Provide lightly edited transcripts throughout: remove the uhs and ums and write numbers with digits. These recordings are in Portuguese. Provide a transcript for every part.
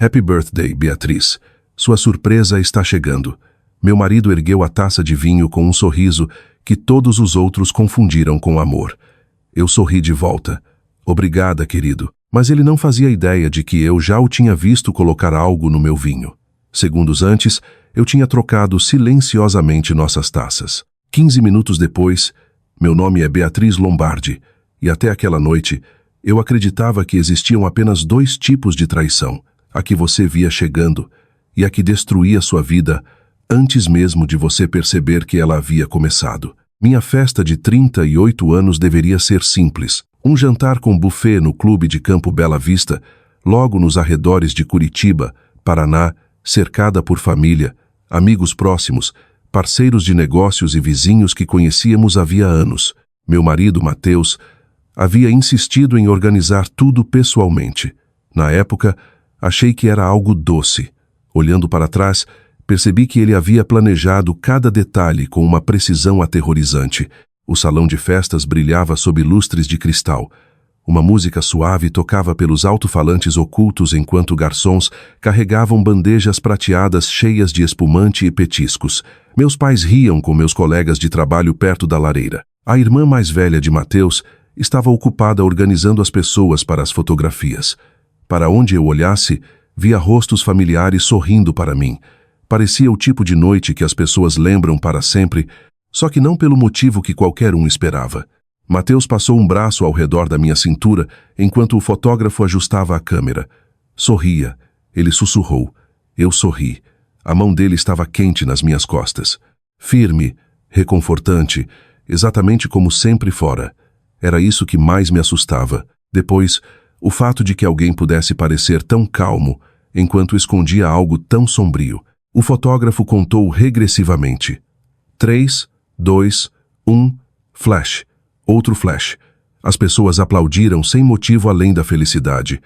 Happy birthday, Beatriz. Sua surpresa está chegando. Meu marido ergueu a taça de vinho com um sorriso que todos os outros confundiram com amor. Eu sorri de volta. Obrigada, querido. Mas ele não fazia ideia de que eu já o tinha visto colocar algo no meu vinho. Segundos antes, eu tinha trocado silenciosamente nossas taças. 15 minutos depois, meu nome é Beatriz Lombardi, e até aquela noite, eu acreditava que existiam apenas 2 tipos de traição, a que você via chegando e a que destruía sua vida antes mesmo de você perceber que ela havia começado. Minha festa de 38 anos deveria ser simples, um jantar com buffet no clube de Campo Bela Vista, logo nos arredores de Curitiba, Paraná, cercada por família, amigos próximos, parceiros de negócios e vizinhos que conhecíamos havia anos. Meu marido, Matheus, havia insistido em organizar tudo pessoalmente. Na época, achei que era algo doce. Olhando para trás, percebi que ele havia planejado cada detalhe com uma precisão aterrorizante. O salão de festas brilhava sob lustres de cristal. Uma música suave tocava pelos alto-falantes ocultos enquanto garçons carregavam bandejas prateadas cheias de espumante e petiscos. Meus pais riam com meus colegas de trabalho perto da lareira. A irmã mais velha de Matheus estava ocupada organizando as pessoas para as fotografias. Para onde eu olhasse, via rostos familiares sorrindo para mim. Parecia o tipo de noite que as pessoas lembram para sempre, só que não pelo motivo que qualquer um esperava. Matheus passou um braço ao redor da minha cintura enquanto o fotógrafo ajustava a câmera. Sorria. Ele sussurrou. Eu sorri. A mão dele estava quente nas minhas costas. Firme, reconfortante, exatamente como sempre fora. Era isso que mais me assustava. Depois, o fato de que alguém pudesse parecer tão calmo enquanto escondia algo tão sombrio. O fotógrafo contou regressivamente. 3, 2, 1, flash. Outro flash. As pessoas aplaudiram sem motivo além da felicidade.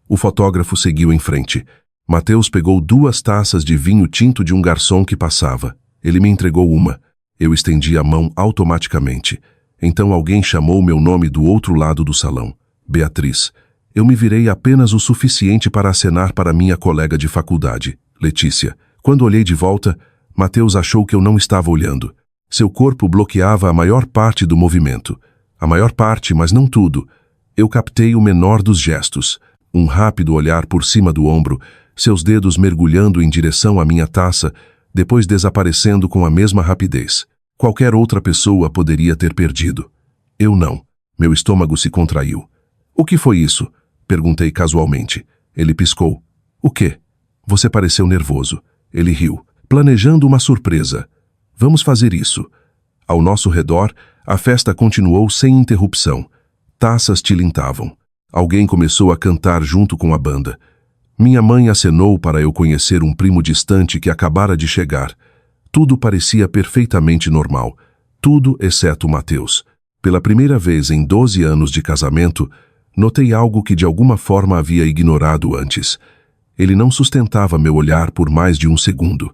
O fotógrafo seguiu em frente. Matheus pegou 2 taças de vinho tinto de um garçom que passava. Ele me entregou uma. Eu estendi a mão automaticamente. Então alguém chamou meu nome do outro lado do salão. Beatriz. Eu me virei apenas o suficiente para acenar para minha colega de faculdade, Letícia. Quando olhei de volta, Matheus achou que eu não estava olhando. Seu corpo bloqueava a maior parte do movimento. A maior parte, mas não tudo. Eu captei o menor dos gestos. Um rápido olhar por cima do ombro, seus dedos mergulhando em direção à minha taça, depois desaparecendo com a mesma rapidez. Qualquer outra pessoa poderia ter perdido. Eu não. Meu estômago se contraiu. O que foi isso? Perguntei casualmente. Ele piscou. O quê? Você pareceu nervoso. Ele riu. Planejando uma surpresa. Vamos fazer isso. Ao nosso redor, a festa continuou sem interrupção. Taças tilintavam. Alguém começou a cantar junto com a banda. Minha mãe acenou para eu conhecer um primo distante que acabara de chegar. Tudo parecia perfeitamente normal. Tudo exceto Matheus. Pela primeira vez em 12 anos de casamento, notei algo que de alguma forma havia ignorado antes. Ele não sustentava meu olhar por mais de um segundo.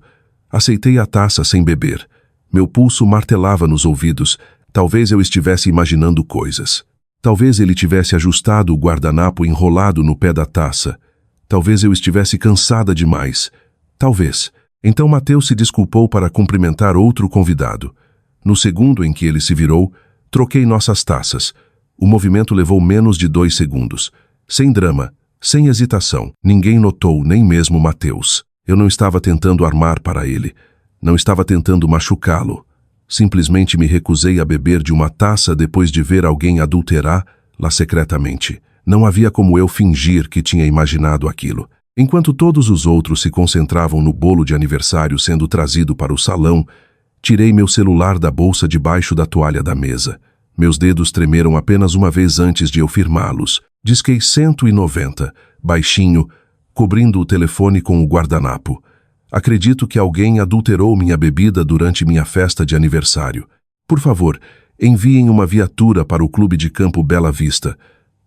Aceitei a taça sem beber. Meu pulso martelava nos ouvidos. Talvez eu estivesse imaginando coisas. Talvez ele tivesse ajustado o guardanapo enrolado no pé da taça. Talvez eu estivesse cansada demais. Talvez. Então Matheus se desculpou para cumprimentar outro convidado. No segundo em que ele se virou, troquei nossas taças. O movimento levou menos de 2 segundos. Sem drama, sem hesitação. Ninguém notou, nem mesmo Matheus. Eu não estava tentando armar para ele. Não estava tentando machucá-lo. Simplesmente me recusei a beber de uma taça depois de ver alguém adulterá-la secretamente. Não havia como eu fingir que tinha imaginado aquilo. Enquanto todos os outros se concentravam no bolo de aniversário sendo trazido para o salão, tirei meu celular da bolsa debaixo da toalha da mesa. Meus dedos tremeram apenas uma vez antes de eu firmá-los. Disquei 190, baixinho, cobrindo o telefone com o guardanapo. Acredito que alguém adulterou minha bebida durante minha festa de aniversário. Por favor, enviem uma viatura para o clube de Campo Bela Vista.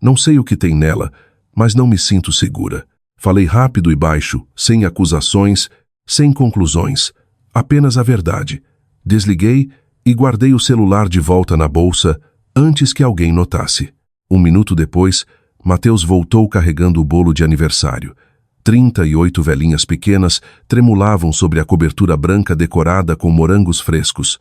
Não sei o que tem nela, mas não me sinto segura. Falei rápido e baixo, sem acusações, sem conclusões. Apenas a verdade. Desliguei e guardei o celular de volta na bolsa antes que alguém notasse. 1 minuto depois, Matheus voltou carregando o bolo de aniversário. 38 velhinhas pequenas tremulavam sobre a cobertura branca decorada com morangos frescos.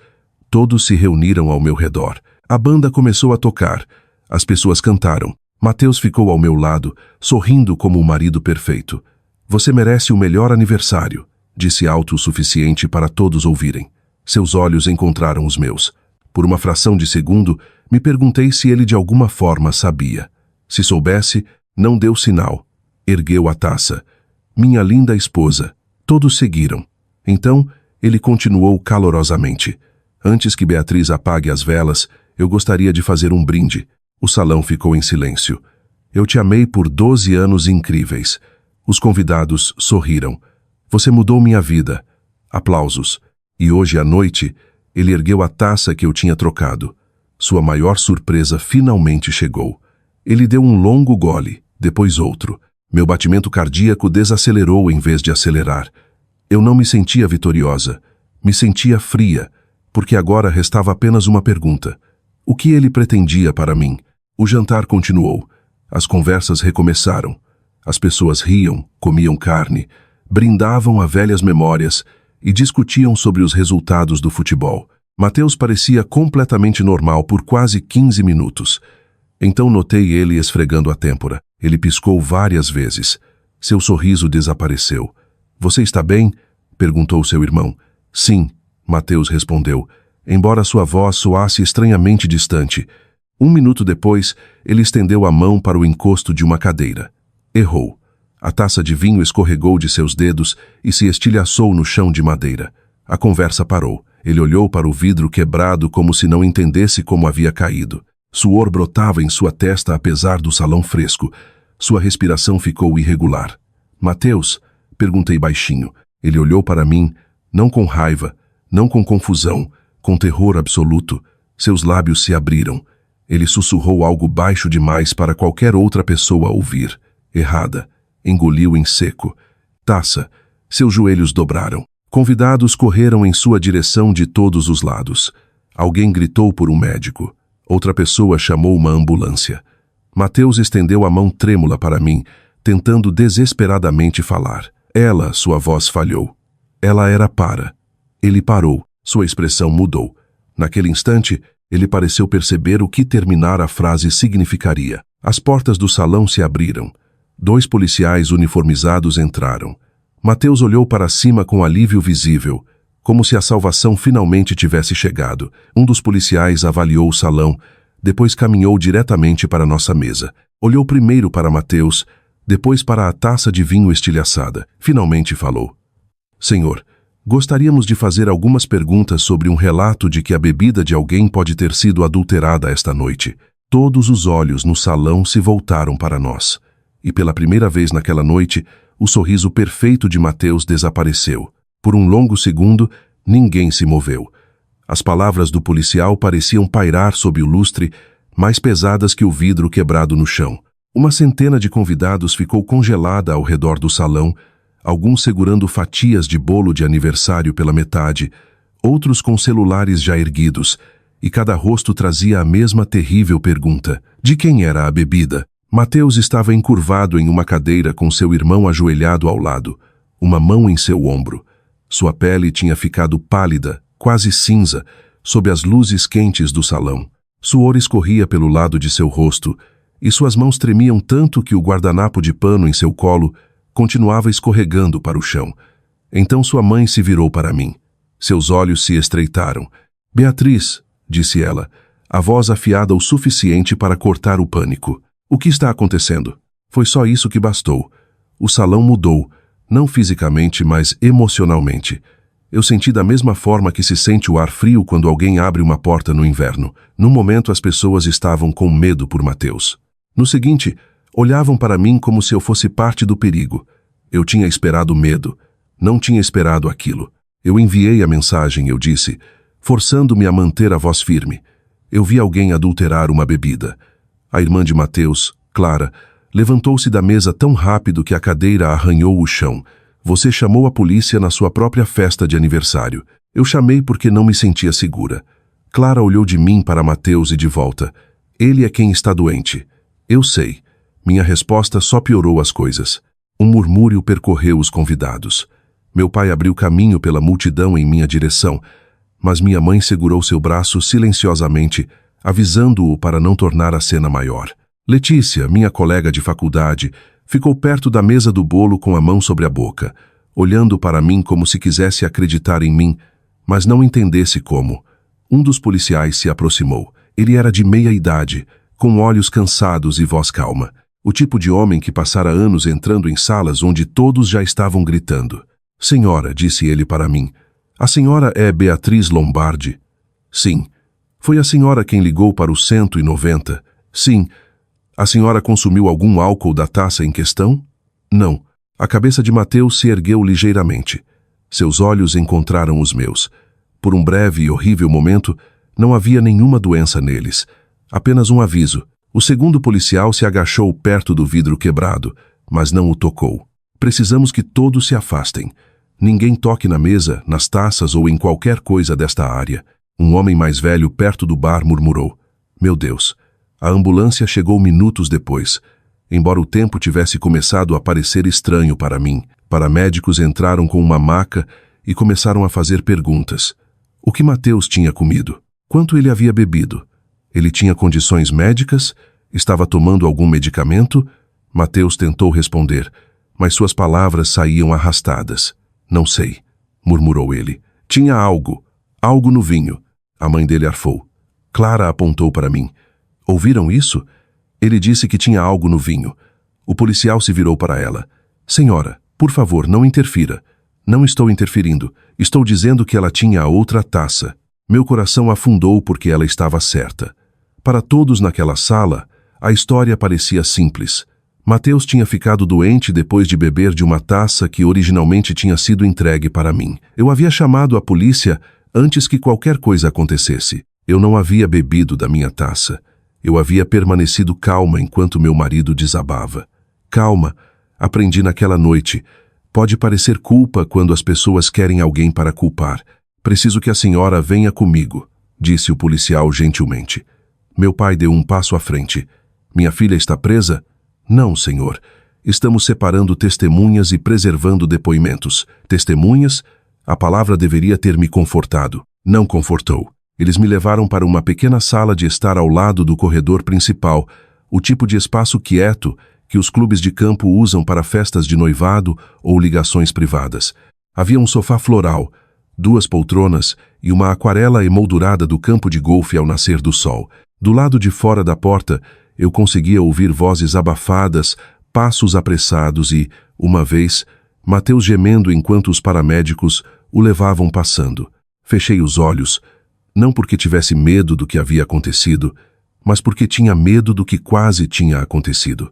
Todos se reuniram ao meu redor. A banda começou a tocar. As pessoas cantaram. Mateus ficou ao meu lado, sorrindo como o marido perfeito. Você merece o melhor aniversário, disse alto o suficiente para todos ouvirem. Seus olhos encontraram os meus. Por uma fração de segundo, me perguntei se ele de alguma forma sabia. Se soubesse, não deu sinal. Ergueu a taça. Minha linda esposa. Todos seguiram. Então, ele continuou calorosamente. Antes que Beatriz apague as velas, eu gostaria de fazer um brinde. O salão ficou em silêncio. Eu te amei por 12 anos incríveis. Os convidados sorriram. Você mudou minha vida. Aplausos. E hoje à noite, ele ergueu a taça que eu tinha trocado. Sua maior surpresa finalmente chegou. Ele deu um longo gole, depois outro. Meu batimento cardíaco desacelerou em vez de acelerar. Eu não me sentia vitoriosa. Me sentia fria, porque agora restava apenas uma pergunta. O que ele pretendia para mim? O jantar continuou. As conversas recomeçaram. As pessoas riam, comiam carne, brindavam a velhas memórias e discutiam sobre os resultados do futebol. Mateus parecia completamente normal por quase 15 minutos. Então notei ele esfregando a têmpora. Ele piscou várias vezes. Seu sorriso desapareceu. Você está bem? Perguntou seu irmão. Sim, Mateus respondeu, embora sua voz soasse estranhamente distante. 1 minuto depois, ele estendeu a mão para o encosto de uma cadeira. Errou. A taça de vinho escorregou de seus dedos e se estilhaçou no chão de madeira. A conversa parou. Ele olhou para o vidro quebrado como se não entendesse como havia caído. Suor brotava em sua testa apesar do salão fresco. Sua respiração ficou irregular. Mateus? Perguntei baixinho. Ele olhou para mim, não com raiva, não com confusão, com terror absoluto. Seus lábios se abriram. Ele sussurrou algo baixo demais para qualquer outra pessoa ouvir. Errada. Engoliu em seco. Taça. Seus joelhos dobraram. Convidados correram em sua direção de todos os lados. Alguém gritou por um médico. Outra pessoa chamou uma ambulância. Mateus estendeu a mão trêmula para mim, tentando desesperadamente falar. Sua voz falhou. Ela era para. Ele parou. Sua expressão mudou. Naquele instante, ele pareceu perceber o que terminar a frase significaria. As portas do salão se abriram. 2 policiais uniformizados entraram. Mateus olhou para cima com alívio visível, como se a salvação finalmente tivesse chegado. Um dos policiais avaliou o salão, depois caminhou diretamente para nossa mesa. Olhou primeiro para Mateus, depois para a taça de vinho estilhaçada. Finalmente falou. Senhor, gostaríamos de fazer algumas perguntas sobre um relato de que a bebida de alguém pode ter sido adulterada esta noite. Todos os olhos no salão se voltaram para nós. E pela primeira vez naquela noite, o sorriso perfeito de Mateus desapareceu. Por um longo segundo, ninguém se moveu. As palavras do policial pareciam pairar sob o lustre, mais pesadas que o vidro quebrado no chão. Uma centena de convidados ficou congelada ao redor do salão, alguns segurando fatias de bolo de aniversário pela metade, outros com celulares já erguidos, e cada rosto trazia a mesma terrível pergunta. De quem era a bebida? Mateus estava encurvado em uma cadeira com seu irmão ajoelhado ao lado, uma mão em seu ombro. Sua pele tinha ficado pálida, quase cinza, sob as luzes quentes do salão. Suor escorria pelo lado de seu rosto, e suas mãos tremiam tanto que o guardanapo de pano em seu colo continuava escorregando para o chão. Então sua mãe se virou para mim. Seus olhos se estreitaram. Beatriz, disse ela, a voz afiada o suficiente para cortar o pânico. O que está acontecendo? Foi só isso que bastou. O salão mudou, não fisicamente, mas emocionalmente. Eu senti da mesma forma que se sente o ar frio quando alguém abre uma porta no inverno. No momento, as pessoas estavam com medo por Mateus. No seguinte, olhavam para mim como se eu fosse parte do perigo. Eu tinha esperado medo. Não tinha esperado aquilo. Eu enviei a mensagem, eu disse, forçando-me a manter a voz firme. Eu vi alguém adulterar uma bebida. A irmã de Mateus, Clara, levantou-se da mesa tão rápido que a cadeira arranhou o chão. Você chamou a polícia na sua própria festa de aniversário. Eu chamei porque não me sentia segura. Clara olhou de mim para Mateus e de volta. Ele é quem está doente. Eu sei. Minha resposta só piorou as coisas. Um murmúrio percorreu os convidados. Meu pai abriu caminho pela multidão em minha direção, mas minha mãe segurou seu braço silenciosamente, avisando-o para não tornar a cena maior. Letícia, minha colega de faculdade, ficou perto da mesa do bolo com a mão sobre a boca, olhando para mim como se quisesse acreditar em mim, mas não entendesse como. Um dos policiais se aproximou. Ele era de meia idade, com olhos cansados e voz calma. O tipo de homem que passara anos entrando em salas onde todos já estavam gritando. Senhora, disse ele para mim, a senhora é Beatriz Lombardi? Sim. Foi a senhora quem ligou para o 190? Sim. A senhora consumiu algum álcool da taça em questão? Não. A cabeça de Mateus se ergueu ligeiramente. Seus olhos encontraram os meus. Por um breve e horrível momento, não havia nenhuma doença neles. Apenas um aviso. O segundo policial se agachou perto do vidro quebrado, mas não o tocou. Precisamos que todos se afastem. Ninguém toque na mesa, nas taças ou em qualquer coisa desta área. Um homem mais velho perto do bar murmurou. Meu Deus. A ambulância chegou minutos depois. Embora o tempo tivesse começado a parecer estranho para mim, paramédicos entraram com uma maca e começaram a fazer perguntas. O que Mateus tinha comido? Quanto ele havia bebido? Ele tinha condições médicas? Estava tomando algum medicamento? Mateus tentou responder, mas suas palavras saíam arrastadas. Não sei, murmurou ele. Tinha algo no vinho. A mãe dele arfou. Clara apontou para mim. Ouviram isso? Ele disse que tinha algo no vinho. O policial se virou para ela. Senhora, por favor, não interfira. Não estou interferindo. Estou dizendo que ela tinha a outra taça. Meu coração afundou porque ela estava certa. Para todos naquela sala, a história parecia simples. Mateus tinha ficado doente depois de beber de uma taça que originalmente tinha sido entregue para mim. Eu havia chamado a polícia antes que qualquer coisa acontecesse. Eu não havia bebido da minha taça. Eu havia permanecido calma enquanto meu marido desabava. Calma, aprendi naquela noite. Pode parecer culpa quando as pessoas querem alguém para culpar. Preciso que a senhora venha comigo, disse o policial gentilmente. Meu pai deu um passo à frente. Minha filha está presa? Não, senhor. Estamos separando testemunhas e preservando depoimentos. Testemunhas? A palavra deveria ter me confortado. Não confortou. Eles me levaram para uma pequena sala de estar ao lado do corredor principal, o tipo de espaço quieto que os clubes de campo usam para festas de noivado ou ligações privadas. Havia um sofá floral, 2 poltronas e uma aquarela emoldurada do campo de golfe ao nascer do sol. Do lado de fora da porta, eu conseguia ouvir vozes abafadas, passos apressados e, uma vez, Mateus gemendo enquanto os paramédicos o levavam passando. Fechei os olhos, não porque tivesse medo do que havia acontecido, mas porque tinha medo do que quase tinha acontecido.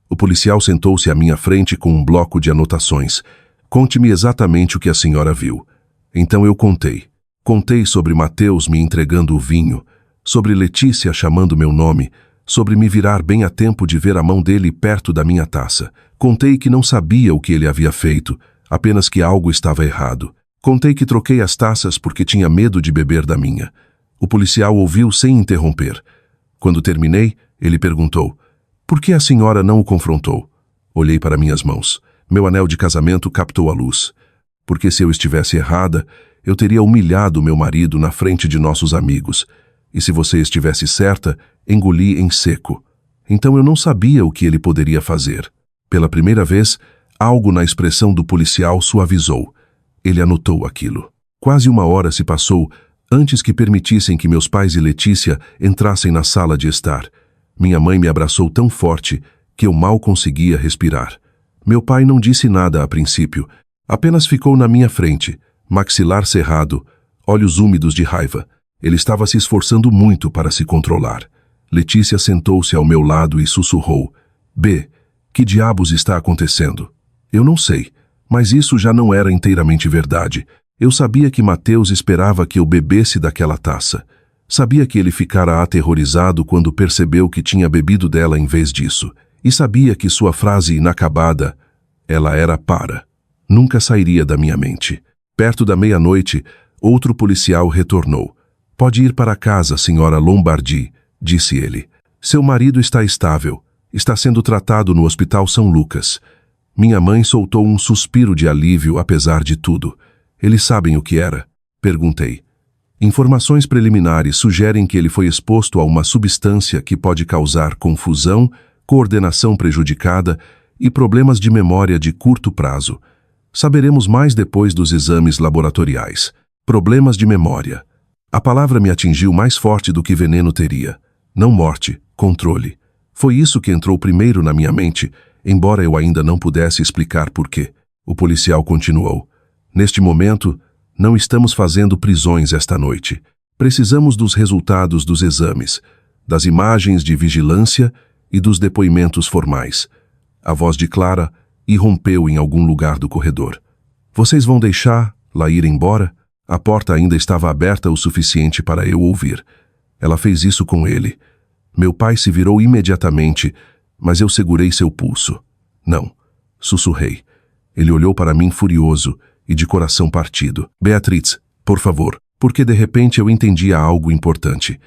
O policial sentou-se à minha frente com um bloco de anotações. Conte-me exatamente o que a senhora viu. Então eu contei. Contei sobre Mateus me entregando o vinho, sobre Letícia chamando meu nome, sobre me virar bem a tempo de ver a mão dele perto da minha taça. Contei que não sabia o que ele havia feito, apenas que algo estava errado. Contei que troquei as taças porque tinha medo de beber da minha. O policial ouviu sem interromper. Quando terminei, ele perguntou, por que a senhora não o confrontou? Olhei para minhas mãos. Meu anel de casamento captou a luz. Porque se eu estivesse errada, eu teria humilhado meu marido na frente de nossos amigos. E se você estivesse certa, engoli em seco. Então eu não sabia o que ele poderia fazer. Pela primeira vez, algo na expressão do policial suavizou. Ele anotou aquilo. Quase 1 hora se passou antes que permitissem que meus pais e Letícia entrassem na sala de estar. Minha mãe me abraçou tão forte que eu mal conseguia respirar. Meu pai não disse nada a princípio, apenas ficou na minha frente, maxilar cerrado, olhos úmidos de raiva. Ele estava se esforçando muito para se controlar. Letícia sentou-se ao meu lado e sussurrou. B, que diabos está acontecendo? Eu não sei, mas isso já não era inteiramente verdade. Eu sabia que Mateus esperava que eu bebesse daquela taça. Sabia que ele ficara aterrorizado quando percebeu que tinha bebido dela em vez disso. E sabia que sua frase inacabada, ela era para, nunca sairia da minha mente. Perto da meia-noite, outro policial retornou. Pode ir para casa, senhora Lombardi, disse ele. Seu marido está estável. Está sendo tratado no Hospital São Lucas. Minha mãe soltou um suspiro de alívio apesar de tudo. Eles sabem o que era? Perguntei. Informações preliminares sugerem que ele foi exposto a uma substância que pode causar confusão, coordenação prejudicada e problemas de memória de curto prazo. Saberemos mais depois dos exames laboratoriais. Problemas de memória. A palavra me atingiu mais forte do que veneno teria. Não morte, controle. Foi isso que entrou primeiro na minha mente, embora eu ainda não pudesse explicar por quê. O policial continuou. Neste momento, não estamos fazendo prisões esta noite. Precisamos dos resultados dos exames, das imagens de vigilância e dos depoimentos formais. A voz de Clara irrompeu em algum lugar do corredor. Vocês vão deixá-la ir embora? A porta ainda estava aberta o suficiente para eu ouvir. Ela fez isso com ele. Meu pai se virou imediatamente, mas eu segurei seu pulso. Não, sussurrei. Ele olhou para mim furioso e de coração partido. Beatriz, por favor, porque de repente eu entendia algo importante.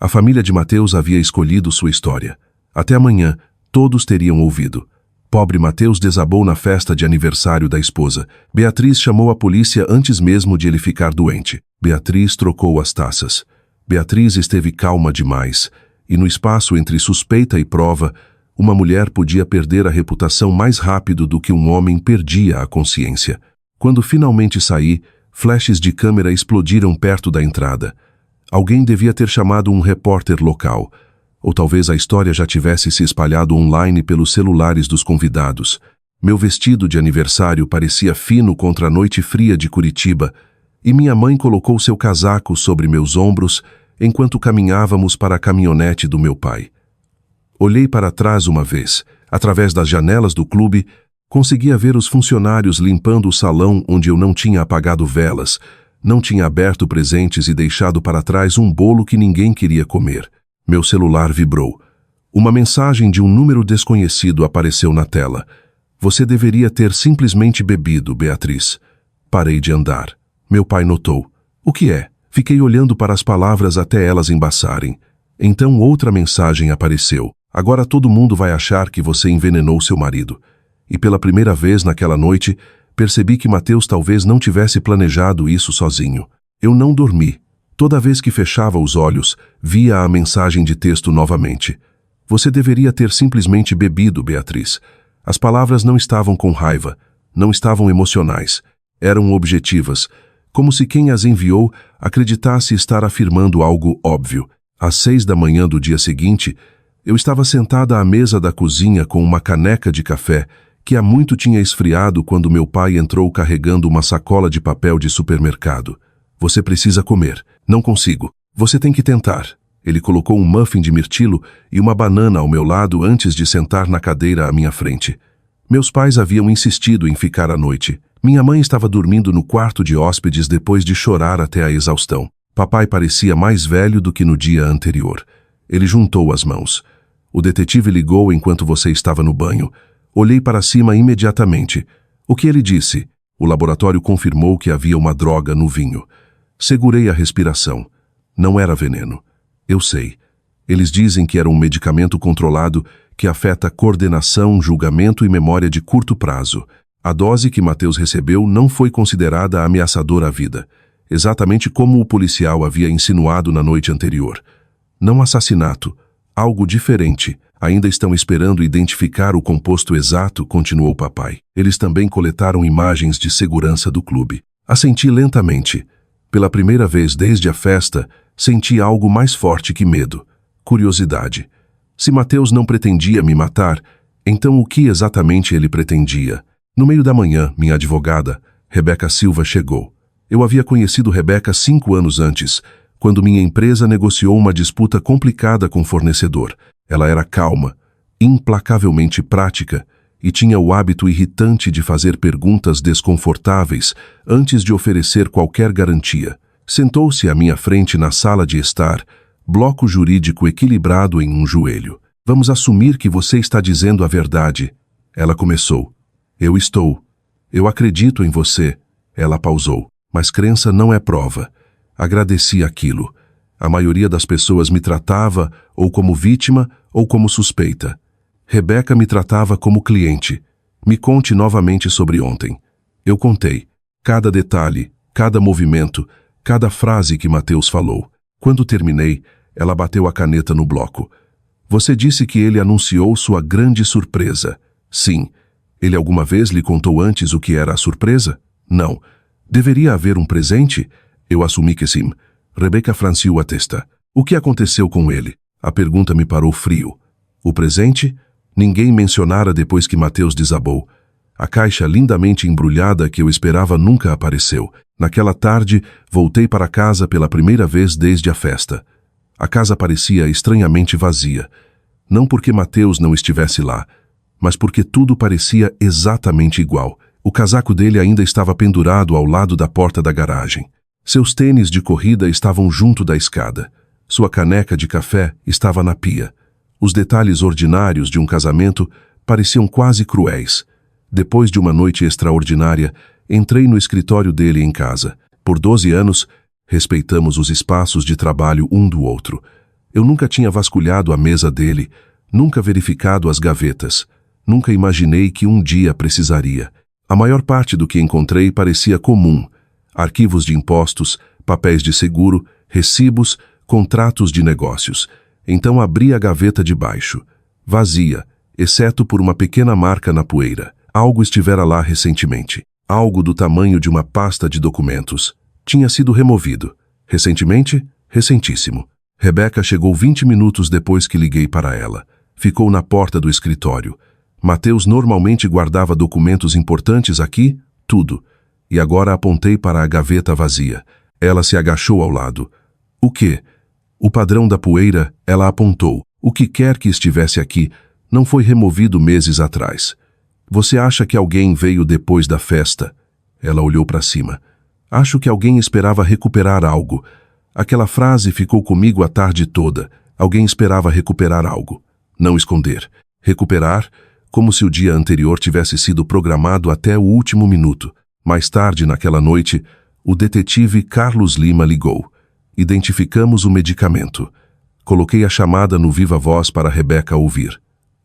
A família de Mateus havia escolhido sua história. Até amanhã, todos teriam ouvido. Pobre Mateus desabou na festa de aniversário da esposa. Beatriz chamou a polícia antes mesmo de ele ficar doente. Beatriz trocou as taças. Beatriz esteve calma demais, e no espaço entre suspeita e prova, uma mulher podia perder a reputação mais rápido do que um homem perdia a consciência. Quando finalmente saí, flashes de câmera explodiram perto da entrada. Alguém devia ter chamado um repórter local. Ou talvez a história já tivesse se espalhado online pelos celulares dos convidados. Meu vestido de aniversário parecia fino contra a noite fria de Curitiba, e minha mãe colocou seu casaco sobre meus ombros enquanto caminhávamos para a caminhonete do meu pai. Olhei para trás uma vez. Através das janelas do clube, conseguia ver os funcionários limpando o salão onde eu não tinha apagado velas, não tinha aberto presentes e deixado para trás um bolo que ninguém queria comer. Meu celular vibrou. Uma mensagem de um número desconhecido apareceu na tela. Você deveria ter simplesmente bebido, Beatriz. Parei de andar. Meu pai notou. O que é? Fiquei olhando para as palavras até elas embaçarem. Então outra mensagem apareceu. Agora todo mundo vai achar que você envenenou seu marido. E pela primeira vez naquela noite, percebi que Mateus talvez não tivesse planejado isso sozinho. Eu não dormi. Toda vez que fechava os olhos, via a mensagem de texto novamente. Você deveria ter simplesmente bebido, Beatriz. As palavras não estavam com raiva, não estavam emocionais. Eram objetivas, como se quem as enviou acreditasse estar afirmando algo óbvio. Às 6 da manhã do dia seguinte, eu estava sentada à mesa da cozinha com uma caneca de café que há muito tinha esfriado quando meu pai entrou carregando uma sacola de papel de supermercado. Você precisa comer. Não consigo. Você tem que tentar. Ele colocou um muffin de mirtilo e uma banana ao meu lado antes de sentar na cadeira à minha frente. Meus pais haviam insistido em ficar à noite. Minha mãe estava dormindo no quarto de hóspedes depois de chorar até a exaustão. Papai parecia mais velho do que no dia anterior. Ele juntou as mãos. O detetive ligou enquanto você estava no banho. Olhei para cima imediatamente. O que ele disse? O laboratório confirmou que havia uma droga no vinho. Segurei a respiração. Não era veneno. Eu sei. Eles dizem que era um medicamento controlado que afeta coordenação, julgamento e memória de curto prazo. A dose que Mateus recebeu não foi considerada ameaçadora à vida, exatamente como o policial havia insinuado na noite anterior. Não assassinato. Algo diferente. Ainda estão esperando identificar o composto exato, continuou papai. Eles também coletaram imagens de segurança do clube. Assenti lentamente. Pela primeira vez desde a festa, senti algo mais forte que medo. Curiosidade. Se Mateus não pretendia me matar, então o que exatamente ele pretendia? No meio da manhã, minha advogada, Rebeca Silva, chegou. Eu havia conhecido Rebeca 5 anos antes, quando minha empresa negociou uma disputa complicada com o fornecedor. Ela era calma, implacavelmente prática, e tinha o hábito irritante de fazer perguntas desconfortáveis antes de oferecer qualquer garantia. Sentou-se à minha frente na sala de estar, bloco jurídico equilibrado em um joelho. Vamos assumir que você está dizendo a verdade. Ela começou. Eu estou. Eu acredito em você. Ela pausou. Mas crença não é prova. Agradeci aquilo. A maioria das pessoas me tratava ou como vítima ou como suspeita. Rebeca me tratava como cliente. Me conte novamente sobre ontem. Eu contei. Cada detalhe, cada movimento, cada frase que Mateus falou. Quando terminei, ela bateu a caneta no bloco. Você disse que ele anunciou sua grande surpresa. Sim. Ele alguma vez lhe contou antes o que era a surpresa? Não. Deveria haver um presente? Eu assumi que sim. Rebeca franziu a testa. O que aconteceu com ele? A pergunta me parou frio. O presente? Ninguém mencionara depois que Mateus desabou. A caixa lindamente embrulhada que eu esperava nunca apareceu. Naquela tarde, voltei para casa pela primeira vez desde a festa. A casa parecia estranhamente vazia. Não porque Mateus não estivesse lá, mas porque tudo parecia exatamente igual. O casaco dele ainda estava pendurado ao lado da porta da garagem. Seus tênis de corrida estavam junto da escada. Sua caneca de café estava na pia. Os detalhes ordinários de um casamento pareciam quase cruéis. Depois de uma noite extraordinária, entrei no escritório dele em casa. Por 12 anos, respeitamos os espaços de trabalho um do outro. Eu nunca tinha vasculhado a mesa dele, nunca verificado as gavetas. Nunca imaginei que um dia precisaria. A maior parte do que encontrei parecia comum. Arquivos de impostos, papéis de seguro, recibos, contratos de negócios. Então abri a gaveta de baixo. Vazia, exceto por uma pequena marca na poeira. Algo estivera lá recentemente. Algo do tamanho de uma pasta de documentos. Tinha sido removido. Recentemente? Recentíssimo. Rebeca chegou 20 minutos depois que liguei para ela. Ficou na porta do escritório. Mateus normalmente guardava documentos importantes aqui, tudo. E agora apontei para a gaveta vazia. Ela se agachou ao lado. O quê? O padrão da poeira, ela apontou. O que quer que estivesse aqui não foi removido meses atrás. Você acha que alguém veio depois da festa? Ela olhou para cima. Acho que alguém esperava recuperar algo. Aquela frase ficou comigo a tarde toda. Alguém esperava recuperar algo. Não esconder. Recuperar, como se o dia anterior tivesse sido programado até o último minuto. Mais tarde, naquela noite, o detetive Carlos Lima ligou. Identificamos o medicamento. Coloquei a chamada no viva voz para Rebeca ouvir.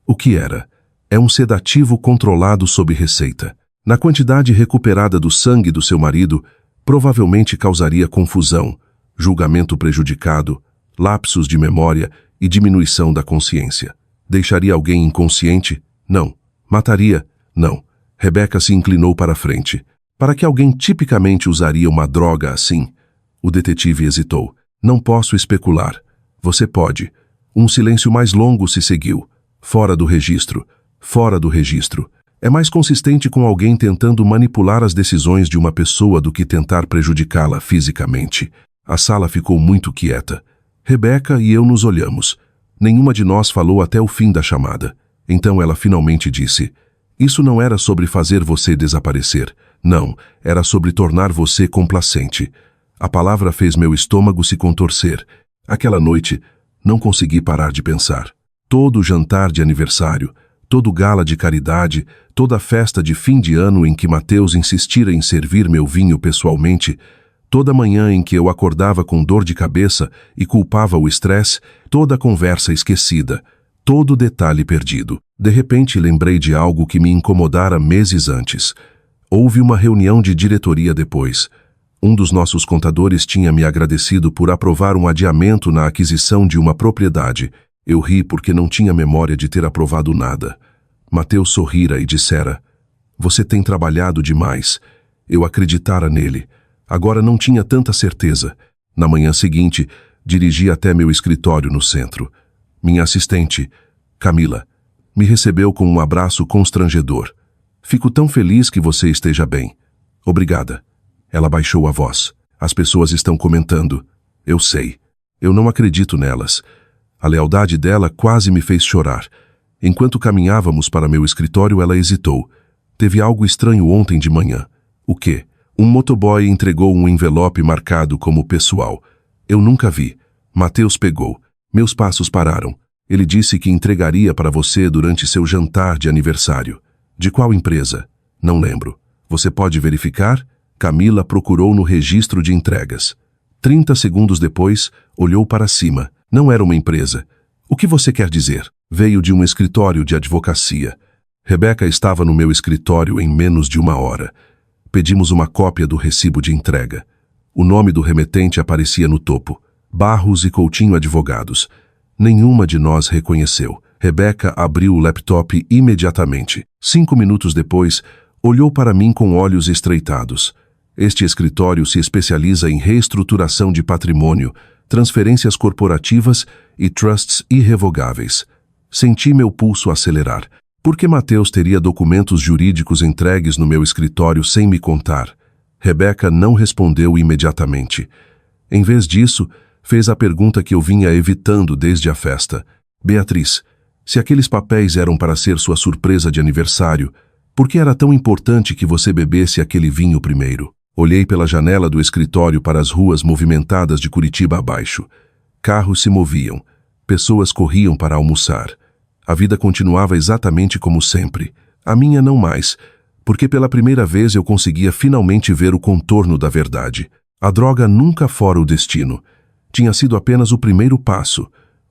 O que era? É um sedativo controlado sob receita. Na quantidade recuperada do sangue do seu marido, provavelmente causaria confusão, julgamento prejudicado, lapsos de memória e diminuição da consciência. Deixaria alguém inconsciente? Não. Mataria? Não. Rebeca se inclinou para a frente. Para que alguém tipicamente usaria uma droga assim? O detetive hesitou. Não posso especular. Você pode. Um silêncio mais longo se seguiu. Fora do registro. Fora do registro. É mais consistente com alguém tentando manipular as decisões de uma pessoa do que tentar prejudicá-la fisicamente. A sala ficou muito quieta. Rebeca e eu nos olhamos. Nenhuma de nós falou até o fim da chamada. Então ela finalmente disse: Isso não era sobre fazer você desaparecer. Não, era sobre tornar você complacente. A palavra fez meu estômago se contorcer. Aquela noite, não consegui parar de pensar. Todo jantar de aniversário, todo gala de caridade, toda festa de fim de ano em que Mateus insistira em servir meu vinho pessoalmente, toda manhã em que eu acordava com dor de cabeça e culpava o estresse, toda conversa esquecida, todo detalhe perdido. De repente lembrei de algo que me incomodara meses antes. Houve uma reunião de diretoria depois. Um dos nossos contadores tinha me agradecido por aprovar um adiamento na aquisição de uma propriedade. Eu ri porque não tinha memória de ter aprovado nada. Mateus sorrira e dissera: Você tem trabalhado demais. Eu acreditara nele. Agora não tinha tanta certeza. Na manhã seguinte, dirigi até meu escritório no centro. Minha assistente, Camila, me recebeu com um abraço constrangedor. Fico tão feliz que você esteja bem. Obrigada. Ela baixou a voz. As pessoas estão comentando. Eu sei. Eu não acredito nelas. A lealdade dela quase me fez chorar. Enquanto caminhávamos para meu escritório, ela hesitou. Teve algo estranho ontem de manhã. O quê? Um motoboy entregou um envelope marcado como pessoal. Eu nunca vi. Mateus pegou. Meus passos pararam. Ele disse que entregaria para você durante seu jantar de aniversário. De qual empresa? Não lembro. Você pode verificar? Camila procurou no registro de entregas. 30 segundos depois, olhou para cima. Não era uma empresa. O que você quer dizer? Veio de um escritório de advocacia. Rebeca estava no meu escritório em menos de 1 hora. Pedimos uma cópia do recibo de entrega. O nome do remetente aparecia no topo. Barros e Coutinho Advogados. Nenhuma de nós reconheceu. Rebeca abriu o laptop imediatamente. 5 minutos depois, olhou para mim com olhos estreitados. Este escritório se especializa em reestruturação de patrimônio, transferências corporativas e trusts irrevogáveis. Senti meu pulso acelerar. Por que Mateus teria documentos jurídicos entregues no meu escritório sem me contar? Rebeca não respondeu imediatamente. Em vez disso, fez a pergunta que eu vinha evitando desde a festa. Beatriz, se aqueles papéis eram para ser sua surpresa de aniversário, por que era tão importante que você bebesse aquele vinho primeiro? Olhei pela janela do escritório para as ruas movimentadas de Curitiba abaixo. Carros se moviam. Pessoas corriam para almoçar. A vida continuava exatamente como sempre. A minha não mais, porque pela primeira vez eu conseguia finalmente ver o contorno da verdade. A droga nunca fora o destino. Tinha sido apenas o primeiro passo.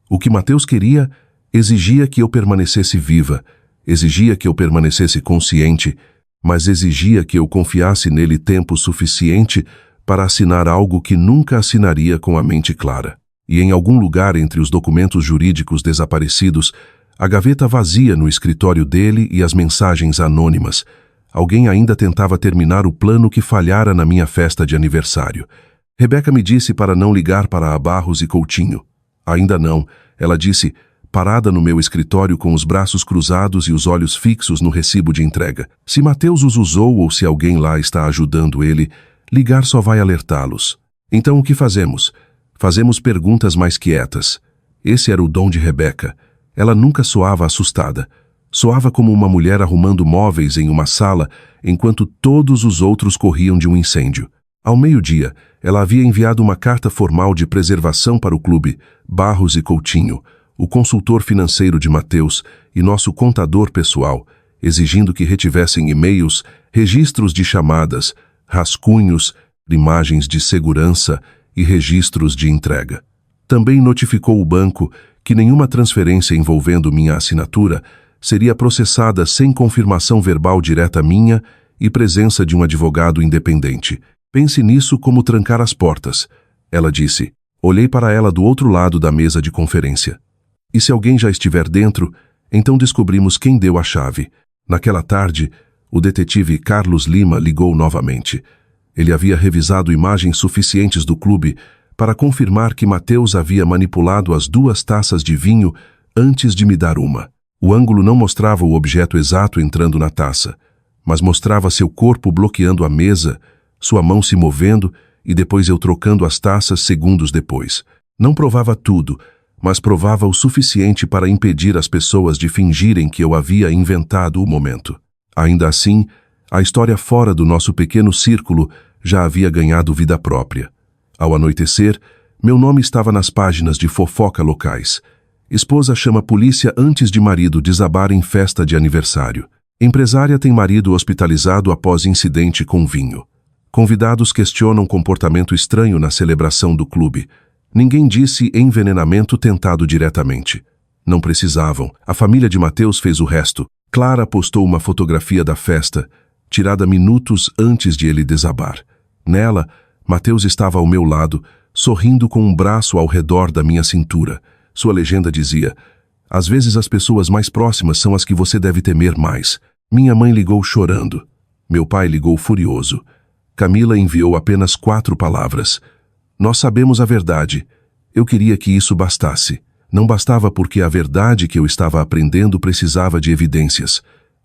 O que Mateus queria exigia que eu permanecesse viva, exigia que eu permanecesse consciente, mas exigia que eu confiasse nele tempo suficiente para assinar algo que nunca assinaria com a mente clara. E em algum lugar entre os documentos jurídicos desaparecidos, a gaveta vazia no escritório dele e as mensagens anônimas. Alguém ainda tentava terminar o plano que falhara na minha festa de aniversário. Rebeca me disse para não ligar para a Barros e Coutinho. Ainda não, ela disse, parada no meu escritório com os braços cruzados e os olhos fixos no recibo de entrega. Se Mateus os usou ou se alguém lá está ajudando ele, ligar só vai alertá-los. Então o que fazemos? Fazemos perguntas mais quietas. Esse era o dom de Rebeca. Ela nunca soava assustada. Soava como uma mulher arrumando móveis em uma sala, enquanto todos os outros corriam de um incêndio. Ao meio-dia, ela havia enviado uma carta formal de preservação para o clube Barros e Coutinho, o consultor financeiro de Mateus e nosso contador pessoal, exigindo que retivessem e-mails, registros de chamadas, rascunhos, imagens de segurança e registros de entrega. Também notificou o banco que nenhuma transferência envolvendo minha assinatura seria processada sem confirmação verbal direta minha e presença de um advogado independente. Pense nisso como trancar as portas, ela disse. Olhei para ela do outro lado da mesa de conferência. E se alguém já estiver dentro, então descobrimos quem deu a chave. Naquela tarde, o detetive Carlos Lima ligou novamente. Ele havia revisado imagens suficientes do clube para confirmar que Mateus havia manipulado as 2 taças de vinho antes de me dar uma. O ângulo não mostrava o objeto exato entrando na taça, mas mostrava seu corpo bloqueando a mesa, sua mão se movendo e depois eu trocando as taças segundos depois. Não provava tudo, mas provava o suficiente para impedir as pessoas de fingirem que eu havia inventado o momento. Ainda assim, a história fora do nosso pequeno círculo já havia ganhado vida própria. Ao anoitecer, meu nome estava nas páginas de fofoca locais. Esposa chama polícia antes de marido desabar em festa de aniversário. Empresária tem marido hospitalizado após incidente com vinho. Convidados questionam comportamento estranho na celebração do clube. Ninguém disse envenenamento tentado diretamente. Não precisavam. A família de Mateus fez o resto. Clara postou uma fotografia da festa, tirada minutos antes de ele desabar. Nela, Mateus estava ao meu lado, sorrindo com um braço ao redor da minha cintura. Sua legenda dizia: "Às vezes as pessoas mais próximas são as que você deve temer mais." Minha mãe ligou chorando. Meu pai ligou furioso. Camila enviou apenas 4 palavras. "Nós sabemos a verdade." Eu queria que isso bastasse. Não bastava porque a verdade que eu estava aprendendo precisava de evidências.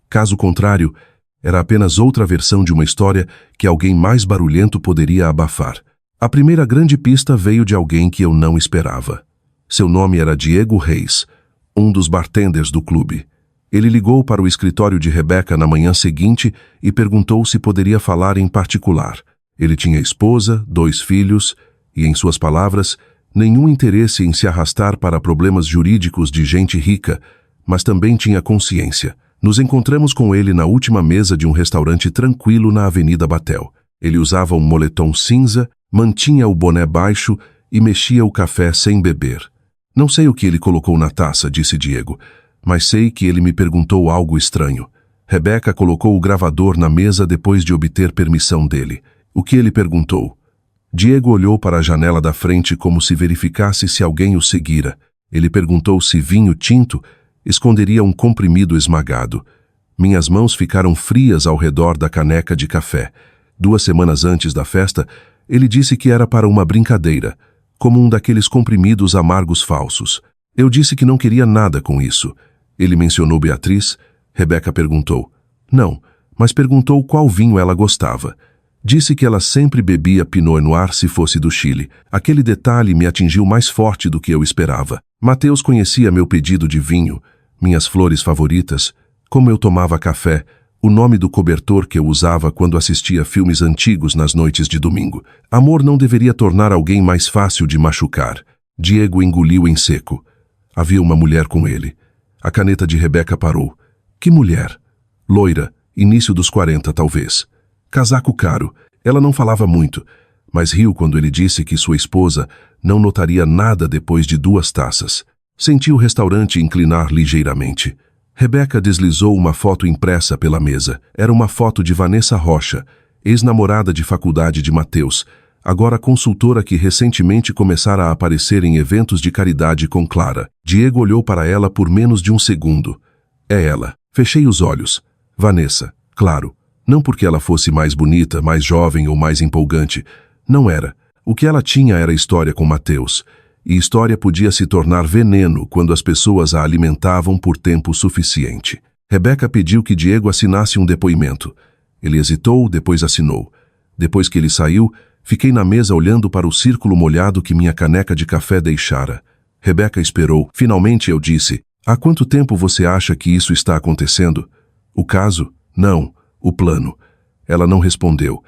Caso contrário, era apenas outra versão de uma história que alguém mais barulhento poderia abafar. A primeira grande pista veio de alguém que eu não esperava. Seu nome era Diego Reis, um dos bartenders do clube. Ele ligou para o escritório de Rebeca na manhã seguinte e perguntou se poderia falar em particular. Ele tinha esposa, 2 filhos e, em suas palavras, nenhum interesse em se arrastar para problemas jurídicos de gente rica, mas também tinha consciência. Nos encontramos com ele na última mesa de um restaurante tranquilo na Avenida Batel. Ele usava um moletom cinza, mantinha o boné baixo e mexia o café sem beber. "Não sei o que ele colocou na taça", disse Diego, "mas sei que ele me perguntou algo estranho." Rebeca colocou o gravador na mesa depois de obter permissão dele. O que ele perguntou? Diego olhou para a janela da frente como se verificasse se alguém o seguira. Ele perguntou se vinho tinto esconderia um comprimido esmagado. Minhas mãos ficaram frias ao redor da caneca de café. 2 semanas antes da festa, ele disse que era para uma brincadeira, como um daqueles comprimidos amargos falsos. Eu disse que não queria nada com isso. Ele mencionou Beatriz. Rebeca perguntou. Não, mas perguntou qual vinho ela gostava. Disse que ela sempre bebia Pinot Noir se fosse do Chile. Aquele detalhe me atingiu mais forte do que eu esperava. Mateus conhecia meu pedido de vinho, minhas flores favoritas, como eu tomava café, o nome do cobertor que eu usava quando assistia filmes antigos nas noites de domingo. Amor não deveria tornar alguém mais fácil de machucar. Diego engoliu em seco. Havia uma mulher com ele. A caneta de Rebeca parou. Que mulher? Loira, início dos 40 talvez. Casaco caro. Ela não falava muito, mas riu quando ele disse que sua esposa não notaria nada depois de 2 taças. Senti o restaurante inclinar ligeiramente. Rebeca deslizou uma foto impressa pela mesa. Era uma foto de Vanessa Rocha, ex-namorada de faculdade de Mateus, agora consultora que recentemente começara a aparecer em eventos de caridade com Clara. Diego olhou para ela por menos de 1 segundo. É ela. Fechei os olhos. Vanessa, claro. Não porque ela fosse mais bonita, mais jovem ou mais empolgante. Não era. O que ela tinha era história com Mateus. E história podia se tornar veneno quando as pessoas a alimentavam por tempo suficiente. Rebeca pediu que Diego assinasse um depoimento. Ele hesitou, depois assinou. Depois que ele saiu, fiquei na mesa olhando para o círculo molhado que minha caneca de café deixara. Rebeca esperou. Finalmente eu disse, há quanto tempo você acha que isso está acontecendo? O caso? Não. O plano. Ela não respondeu.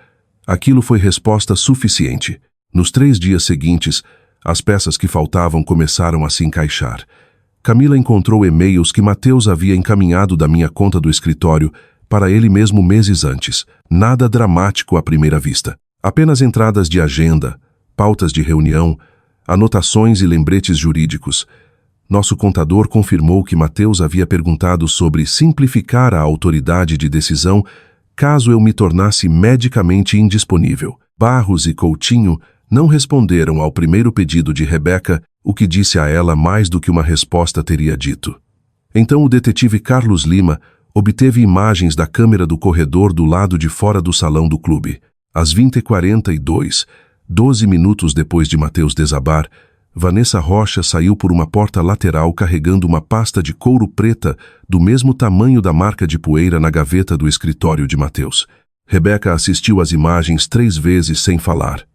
Aquilo foi resposta suficiente. Nos 3 dias seguintes, as peças que faltavam começaram a se encaixar. Camila encontrou e-mails que Mateus havia encaminhado da minha conta do escritório para ele mesmo meses antes. Nada dramático à primeira vista. Apenas entradas de agenda, pautas de reunião, anotações e lembretes jurídicos. Nosso contador confirmou que Mateus havia perguntado sobre simplificar a autoridade de decisão caso eu me tornasse medicamente indisponível. Barros e Coutinho não responderam ao primeiro pedido de Rebeca, o que disse a ela mais do que uma resposta teria dito. Então o detetive Carlos Lima obteve imagens da câmera do corredor do lado de fora do salão do clube. Às 20h42, 12 minutos depois de Mateus desabar, Vanessa Rocha saiu por uma porta lateral carregando uma pasta de couro preta do mesmo tamanho da marca de poeira na gaveta do escritório de Mateus. Rebeca assistiu às imagens 3 vezes sem falar.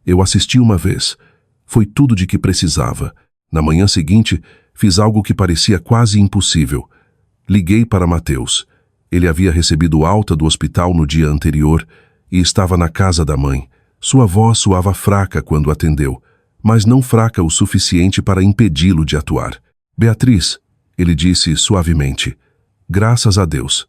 Eu assisti uma vez. Foi tudo de que precisava. Na manhã seguinte, fiz algo que parecia quase impossível. Liguei para Mateus. Ele havia recebido alta do hospital no dia anterior e estava na casa da mãe. Sua voz soava fraca quando atendeu, mas não fraca o suficiente para impedi-lo de atuar. Beatriz, ele disse suavemente. Graças a Deus.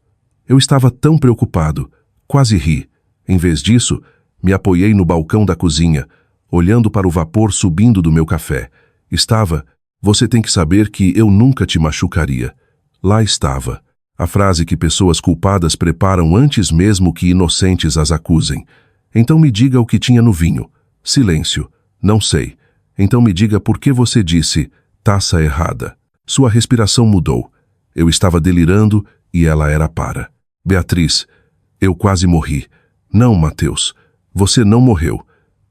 Eu estava tão preocupado. Quase ri. Em vez disso, me apoiei no balcão da cozinha, olhando para o vapor subindo do meu café. Estava, você tem que saber que eu nunca te machucaria. Lá estava. A frase que pessoas culpadas preparam antes mesmo que inocentes as acusem. Então me diga o que tinha no vinho. Silêncio. Não sei. Então me diga por que você disse, taça errada. Sua respiração mudou. Eu estava delirando e ela era para. Beatriz, eu quase morri. Não, Mateus. Você não morreu.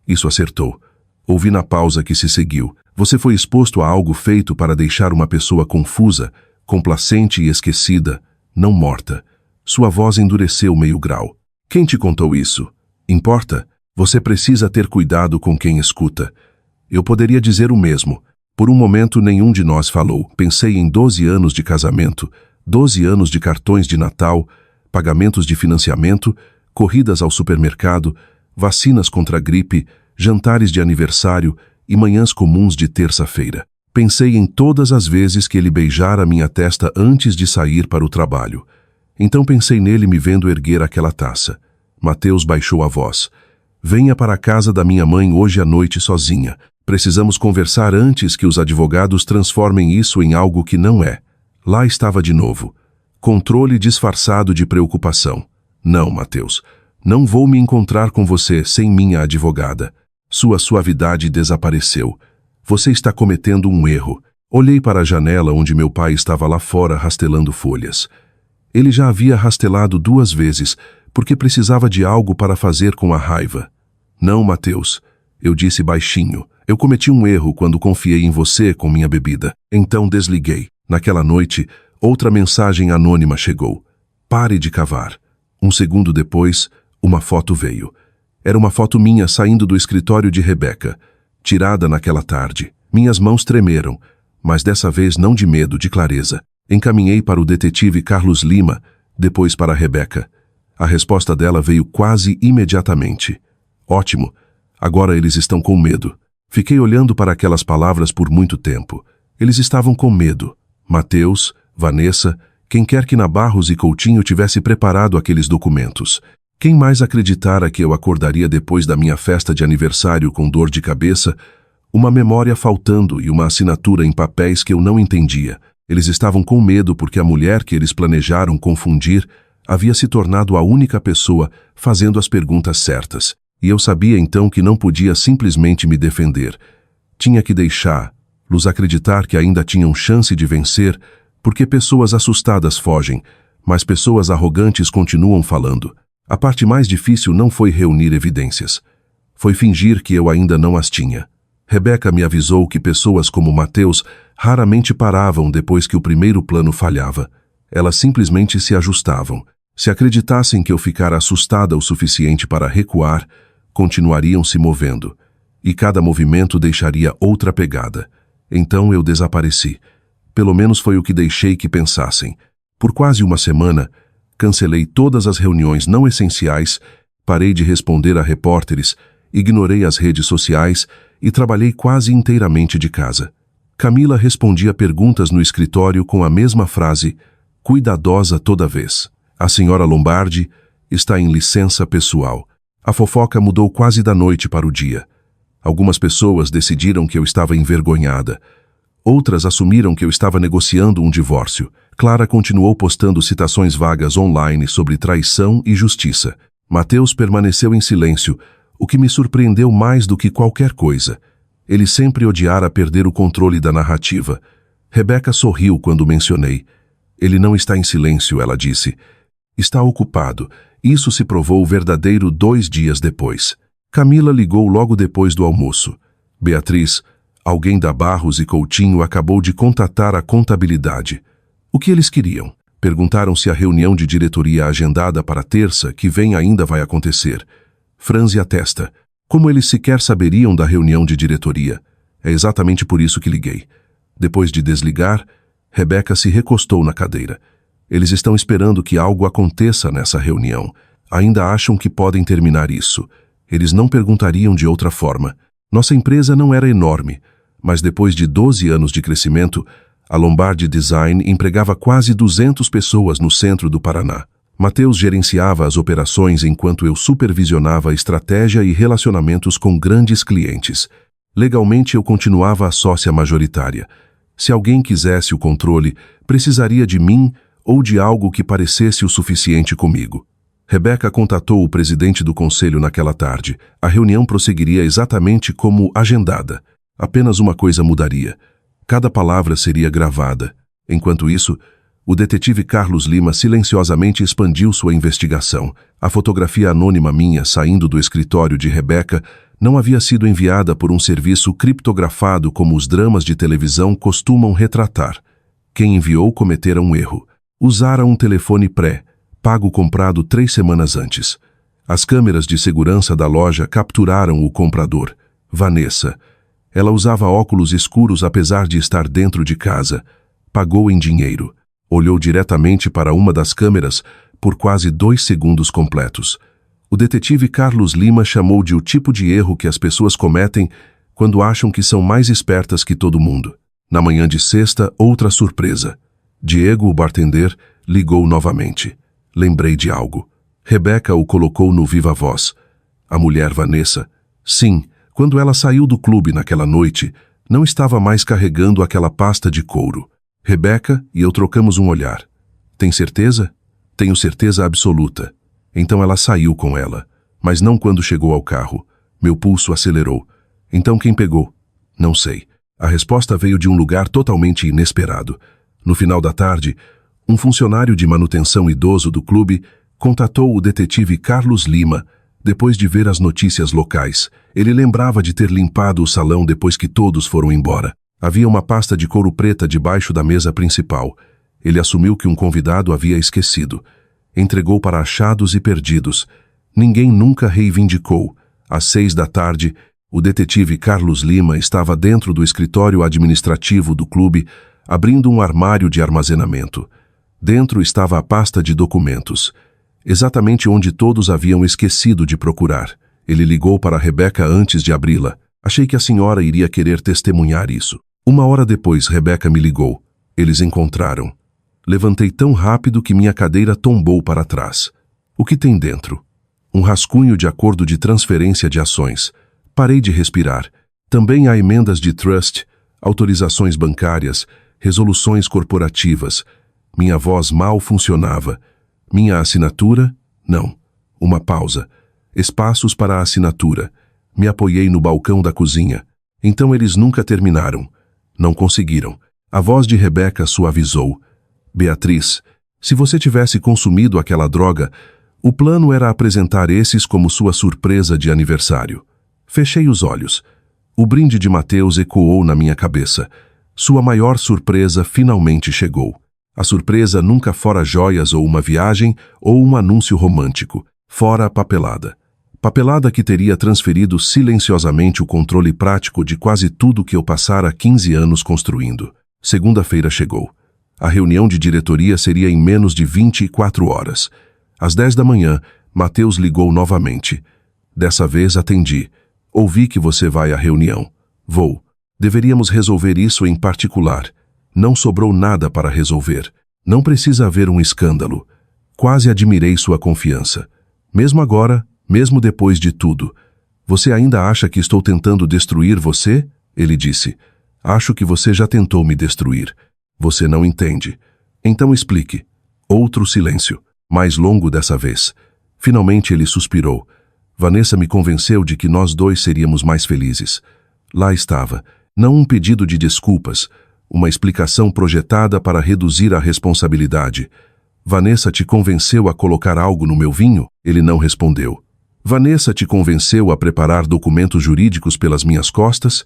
Isso acertou. Ouvi na pausa que se seguiu. Você foi exposto a algo feito para deixar uma pessoa confusa, complacente e esquecida, não morta. Sua voz endureceu meio grau. Quem te contou isso? Importa? Você precisa ter cuidado com quem escuta. Eu poderia dizer o mesmo. Por um momento nenhum de nós falou. Pensei em 12 anos de casamento, 12 anos de cartões de Natal, pagamentos de financiamento, corridas ao supermercado, vacinas contra a gripe, jantares de aniversário e manhãs comuns de terça-feira. Pensei em todas as vezes que ele beijara minha testa antes de sair para o trabalho. Então pensei nele me vendo erguer aquela taça. Mateus baixou a voz. Venha para a casa da minha mãe hoje à noite sozinha. Precisamos conversar antes que os advogados transformem isso em algo que não é. Lá estava de novo. Controle disfarçado de preocupação. Não, Mateus. Não vou me encontrar com você sem minha advogada. Sua suavidade desapareceu. Você está cometendo um erro. Olhei para a janela onde meu pai estava lá fora rastelando folhas. Ele já havia rastelado 2 vezes, porque precisava de algo para fazer com a raiva. Não, Mateus. Eu disse baixinho. Eu cometi um erro quando confiei em você com minha bebida. Então desliguei. Naquela noite, outra mensagem anônima chegou. Pare de cavar. 1 segundo depois, uma foto veio. Era uma foto minha saindo do escritório de Rebeca, tirada naquela tarde. Minhas mãos tremeram, mas dessa vez não de medo, de clareza. Encaminhei para o detetive Carlos Lima, depois para Rebeca. A resposta dela veio quase imediatamente. Ótimo, agora eles estão com medo. Fiquei olhando para aquelas palavras por muito tempo. Eles estavam com medo. Mateus, Vanessa, quem quer que na Barros e Coutinho tivesse preparado aqueles documentos. Quem mais acreditara que eu acordaria depois da minha festa de aniversário com dor de cabeça, uma memória faltando e uma assinatura em papéis que eu não entendia. Eles estavam com medo porque a mulher que eles planejaram confundir havia se tornado a única pessoa fazendo as perguntas certas. E eu sabia então que não podia simplesmente me defender. Tinha que deixá-los acreditar que ainda tinham chance de vencer, porque pessoas assustadas fogem, mas pessoas arrogantes continuam falando. A parte mais difícil não foi reunir evidências. Foi fingir que eu ainda não as tinha. Rebeca me avisou que pessoas como Mateus raramente paravam depois que o primeiro plano falhava. Elas simplesmente se ajustavam. Se acreditassem que eu ficara assustada o suficiente para recuar, continuariam se movendo. E cada movimento deixaria outra pegada. Então eu desapareci. Pelo menos foi o que deixei que pensassem. Por quase uma semana, cancelei todas as reuniões não essenciais, parei de responder a repórteres, ignorei as redes sociais e trabalhei quase inteiramente de casa. Camila respondia perguntas no escritório com a mesma frase, cuidadosa toda vez. A senhora Lombardi está em licença pessoal. A fofoca mudou quase da noite para o dia. Algumas pessoas decidiram que eu estava envergonhada. Outras assumiram que eu estava negociando um divórcio. Clara continuou postando citações vagas online sobre traição e justiça. Mateus permaneceu em silêncio, o que me surpreendeu mais do que qualquer coisa. Ele sempre odiara perder o controle da narrativa. Rebeca sorriu quando mencionei. Ele não está em silêncio, ela disse. Está ocupado. Isso se provou verdadeiro 2 dias depois. Camila ligou logo depois do almoço. Beatriz, alguém da Barros e Coutinho acabou de contatar a contabilidade. O que eles queriam? Perguntaram se a reunião de diretoria agendada para terça que vem ainda vai acontecer. Franze a testa. Como eles sequer saberiam da reunião de diretoria? É exatamente por isso que liguei. Depois de desligar, Rebeca se recostou na cadeira. Eles estão esperando que algo aconteça nessa reunião. Ainda acham que podem terminar isso. Eles não perguntariam de outra forma. Nossa empresa não era enorme, mas depois de 12 anos de crescimento, a Lombardi Design empregava quase 200 pessoas no centro do Paraná. Mateus gerenciava as operações enquanto eu supervisionava a estratégia e relacionamentos com grandes clientes. Legalmente eu continuava a sócia majoritária. Se alguém quisesse o controle, precisaria de mim ou de algo que parecesse o suficiente comigo. Rebeca contatou o presidente do conselho naquela tarde. A reunião prosseguiria exatamente como agendada. Apenas uma coisa mudaria. Cada palavra seria gravada. Enquanto isso, o detetive Carlos Lima silenciosamente expandiu sua investigação. A fotografia anônima minha saindo do escritório de Rebeca não havia sido enviada por um serviço criptografado como os dramas de televisão costumam retratar. Quem enviou cometera um erro. Usara um telefone pago comprado 3 semanas antes. As câmeras de segurança da loja capturaram o comprador, Vanessa. Ela usava óculos escuros apesar de estar dentro de casa. Pagou em dinheiro. Olhou diretamente para uma das câmeras por quase 2 segundos completos. O detetive Carlos Lima chamou de o tipo de erro que as pessoas cometem quando acham que são mais espertas que todo mundo. Na manhã de sexta, outra surpresa. Diego, o bartender, ligou novamente. Lembrei de algo. Rebeca o colocou no viva voz. A mulher Vanessa. Sim, quando ela saiu do clube naquela noite, não estava mais carregando aquela pasta de couro. Rebeca e eu trocamos um olhar. Tem certeza? Tenho certeza absoluta. Então ela saiu com ela, mas não quando chegou ao carro. Meu pulso acelerou. Então quem pegou? Não sei. A resposta veio de um lugar totalmente inesperado. No final da tarde, um funcionário de manutenção idoso do clube contatou o detetive Carlos Lima depois de ver as notícias locais. Ele lembrava de ter limpado o salão depois que todos foram embora. Havia uma pasta de couro preta debaixo da mesa principal. Ele assumiu que um convidado havia esquecido. Entregou para achados e perdidos. Ninguém nunca reivindicou. Às 6 da tarde, o detetive Carlos Lima estava dentro do escritório administrativo do clube, abrindo um armário de armazenamento. Dentro estava a pasta de documentos, exatamente onde todos haviam esquecido de procurar. Ele ligou para Rebeca antes de abri-la. Achei que a senhora iria querer testemunhar isso. 1 hora depois, Rebeca me ligou. Eles encontraram. Levantei tão rápido que minha cadeira tombou para trás. O que tem dentro? Um rascunho de acordo de transferência de ações. Parei de respirar. Também há emendas de trust, autorizações bancárias, resoluções corporativas. Minha voz mal funcionava. Minha assinatura? Não. Uma pausa. Espaços para a assinatura. Me apoiei no balcão da cozinha. Então eles nunca terminaram. Não conseguiram. A voz de Rebeca suavizou. Beatriz, se você tivesse consumido aquela droga, o plano era apresentar esses como sua surpresa de aniversário. Fechei os olhos. O brinde de Mateus ecoou na minha cabeça. Sua maior surpresa finalmente chegou. A surpresa nunca fora joias ou uma viagem ou um anúncio romântico. Fora a papelada. Papelada que teria transferido silenciosamente o controle prático de quase tudo que eu passara 15 anos construindo. Segunda-feira chegou. A reunião de diretoria seria em menos de 24 horas. Às 10 da manhã, Mateus ligou novamente. Dessa vez atendi. Ouvi que você vai à reunião. Vou. Deveríamos resolver isso em particular. Não sobrou nada para resolver. Não precisa haver um escândalo. Quase admirei sua confiança. Mesmo agora, mesmo depois de tudo. Você ainda acha que estou tentando destruir você? Ele disse. Acho que você já tentou me destruir. Você não entende. Então explique. Outro silêncio. Mais longo dessa vez. Finalmente ele suspirou. Vanessa me convenceu de que nós dois seríamos mais felizes. Lá estava. Não um pedido de desculpas. Uma explicação projetada para reduzir a responsabilidade. Vanessa te convenceu a colocar algo no meu vinho? Ele não respondeu. Vanessa te convenceu a preparar documentos jurídicos pelas minhas costas?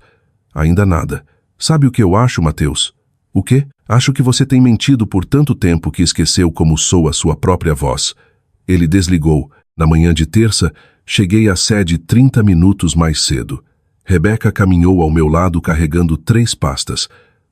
Ainda nada. Sabe o que eu acho, Mateus? O quê? Acho que você tem mentido por tanto tempo que esqueceu como soa sua própria voz. Ele desligou. Na manhã de terça, cheguei à sede 30 minutos mais cedo. Rebeca caminhou ao meu lado carregando 3 pastas.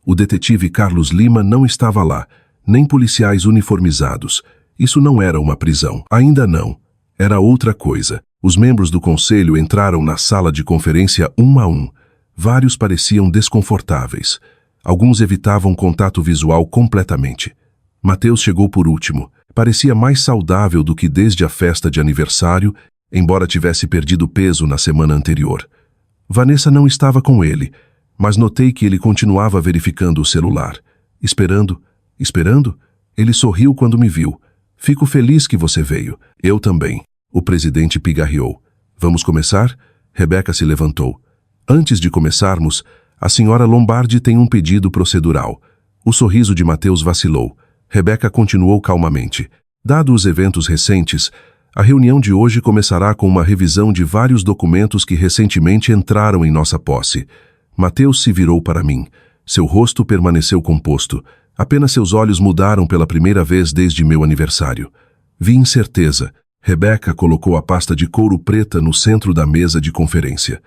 O detetive Carlos Lima não estava lá, nem policiais uniformizados. Isso não era uma prisão. Ainda não. Era outra coisa. Os membros do conselho entraram na sala de conferência um a um. Vários pareciam desconfortáveis. Alguns evitavam contato visual completamente. Mateus chegou por último. Parecia mais saudável do que desde a festa de aniversário, embora tivesse perdido peso na semana anterior. Vanessa não estava com ele, mas notei que ele continuava verificando o celular. Esperando. Ele sorriu quando me viu. Fico feliz que você veio. Eu também. O presidente pigarreou. Vamos começar? Rebeca se levantou. Antes de começarmos, a senhora Lombardi tem um pedido procedural. O sorriso de Mateus vacilou. Rebeca continuou calmamente. Dado os eventos recentes, a reunião de hoje começará com uma revisão de vários documentos que recentemente entraram em nossa posse. Mateus se virou para mim. Seu rosto permaneceu composto. Apenas seus olhos mudaram pela primeira vez desde meu aniversário. Vi incerteza. Rebeca colocou a pasta de couro preta no centro da mesa de conferência.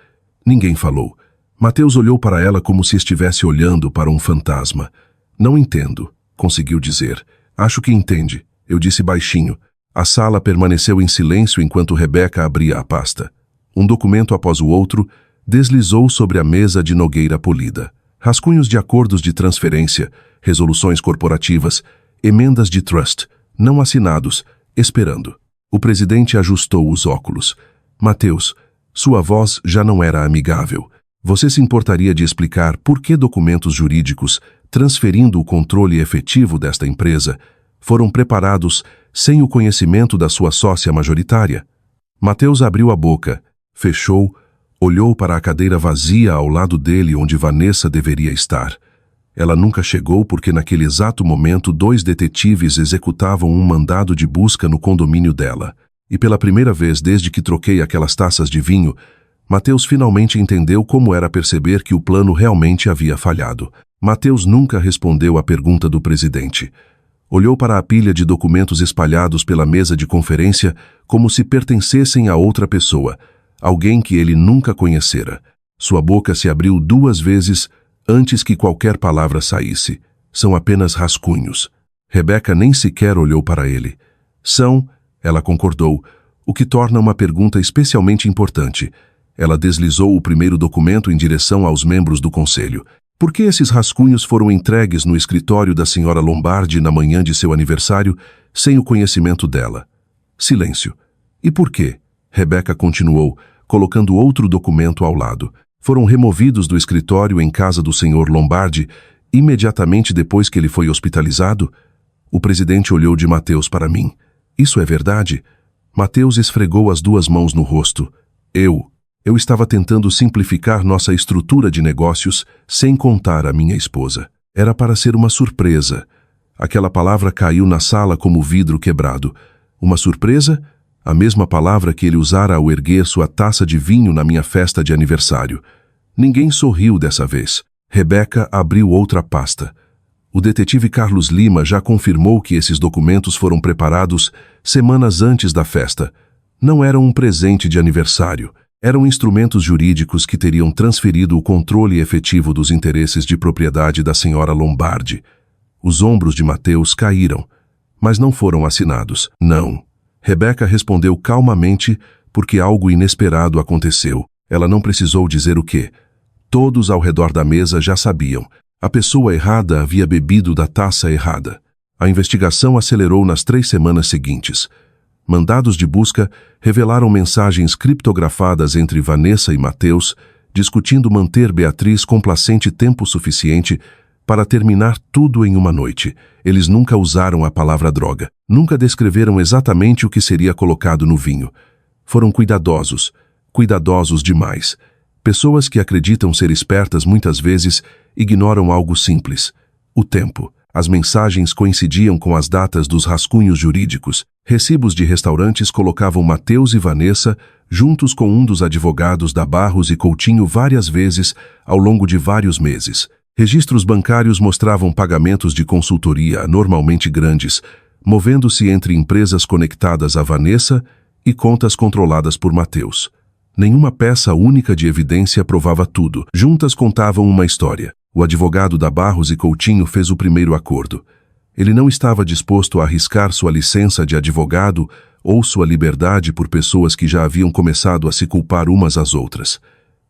Ninguém falou. Mateus olhou para ela como se estivesse olhando para um fantasma. Não entendo, conseguiu dizer. Acho que entende, eu disse baixinho. A sala permaneceu em silêncio enquanto Rebeca abria a pasta. Um documento após o outro deslizou sobre a mesa de nogueira polida. Rascunhos de acordos de transferência, resoluções corporativas, emendas de trust, não assinados, esperando. O presidente ajustou os óculos. Mateus, sua voz já não era amigável. Você se importaria de explicar por que documentos jurídicos, transferindo o controle efetivo desta empresa, Foram preparados sem o conhecimento da sua sócia majoritária. Mateus abriu a boca, fechou, olhou para a cadeira vazia ao lado dele onde Vanessa deveria estar. Ela nunca chegou porque naquele exato momento 2 detetives executavam um mandado de busca no condomínio dela. E pela primeira vez desde que troquei aquelas taças de vinho, Mateus finalmente entendeu como era perceber que o plano realmente havia falhado. Mateus nunca respondeu à pergunta do presidente. Olhou para a pilha de documentos espalhados pela mesa de conferência como se pertencessem a outra pessoa, alguém que ele nunca conhecera. Sua boca se abriu 2 vezes antes que qualquer palavra saísse. São apenas rascunhos. Rebeca nem sequer olhou para ele. São, ela concordou, o que torna uma pergunta especialmente importante. Ela deslizou o primeiro documento em direção aos membros do conselho. Por que esses rascunhos foram entregues no escritório da senhora Lombardi na manhã de seu aniversário, sem o conhecimento dela? Silêncio. E por quê? Rebeca continuou, colocando outro documento ao lado. Foram removidos do escritório em casa do senhor Lombardi imediatamente depois que ele foi hospitalizado? O presidente olhou de Mateus para mim. Isso é verdade? Mateus esfregou as 2 mãos no rosto. Eu estava tentando simplificar nossa estrutura de negócios sem contar a minha esposa. Era para ser uma surpresa. Aquela palavra caiu na sala como vidro quebrado. Uma surpresa? A mesma palavra que ele usara ao erguer sua taça de vinho na minha festa de aniversário. Ninguém sorriu dessa vez. Rebeca abriu outra pasta. O detetive Carlos Lima já confirmou que esses documentos foram preparados semanas antes da festa. Não eram um presente de aniversário. Eram instrumentos jurídicos que teriam transferido o controle efetivo dos interesses de propriedade da senhora Lombardi. Os ombros de Mateus caíram, mas não foram assinados. Não. Rebeca respondeu calmamente porque algo inesperado aconteceu. Ela não precisou dizer o quê. Todos ao redor da mesa já sabiam. A pessoa errada havia bebido da taça errada. A investigação acelerou nas 3 semanas seguintes. Mandados de busca revelaram mensagens criptografadas entre Vanessa e Mateus, discutindo manter Beatriz complacente tempo suficiente para terminar tudo em uma noite. Eles nunca usaram a palavra droga. Nunca descreveram exatamente o que seria colocado no vinho. Foram cuidadosos demais. Pessoas que acreditam ser espertas muitas vezes ignoram algo simples: o tempo. As mensagens coincidiam com as datas dos rascunhos jurídicos. Recibos de restaurantes colocavam Mateus e Vanessa juntos com um dos advogados da Barros e Coutinho várias vezes ao longo de vários meses. Registros bancários mostravam pagamentos de consultoria anormalmente grandes, movendo-se entre empresas conectadas a Vanessa e contas controladas por Mateus. Nenhuma peça única de evidência provava tudo. Juntas contavam uma história. O advogado da Barros e Coutinho fez o primeiro acordo. Ele não estava disposto a arriscar sua licença de advogado ou sua liberdade por pessoas que já haviam começado a se culpar umas às outras.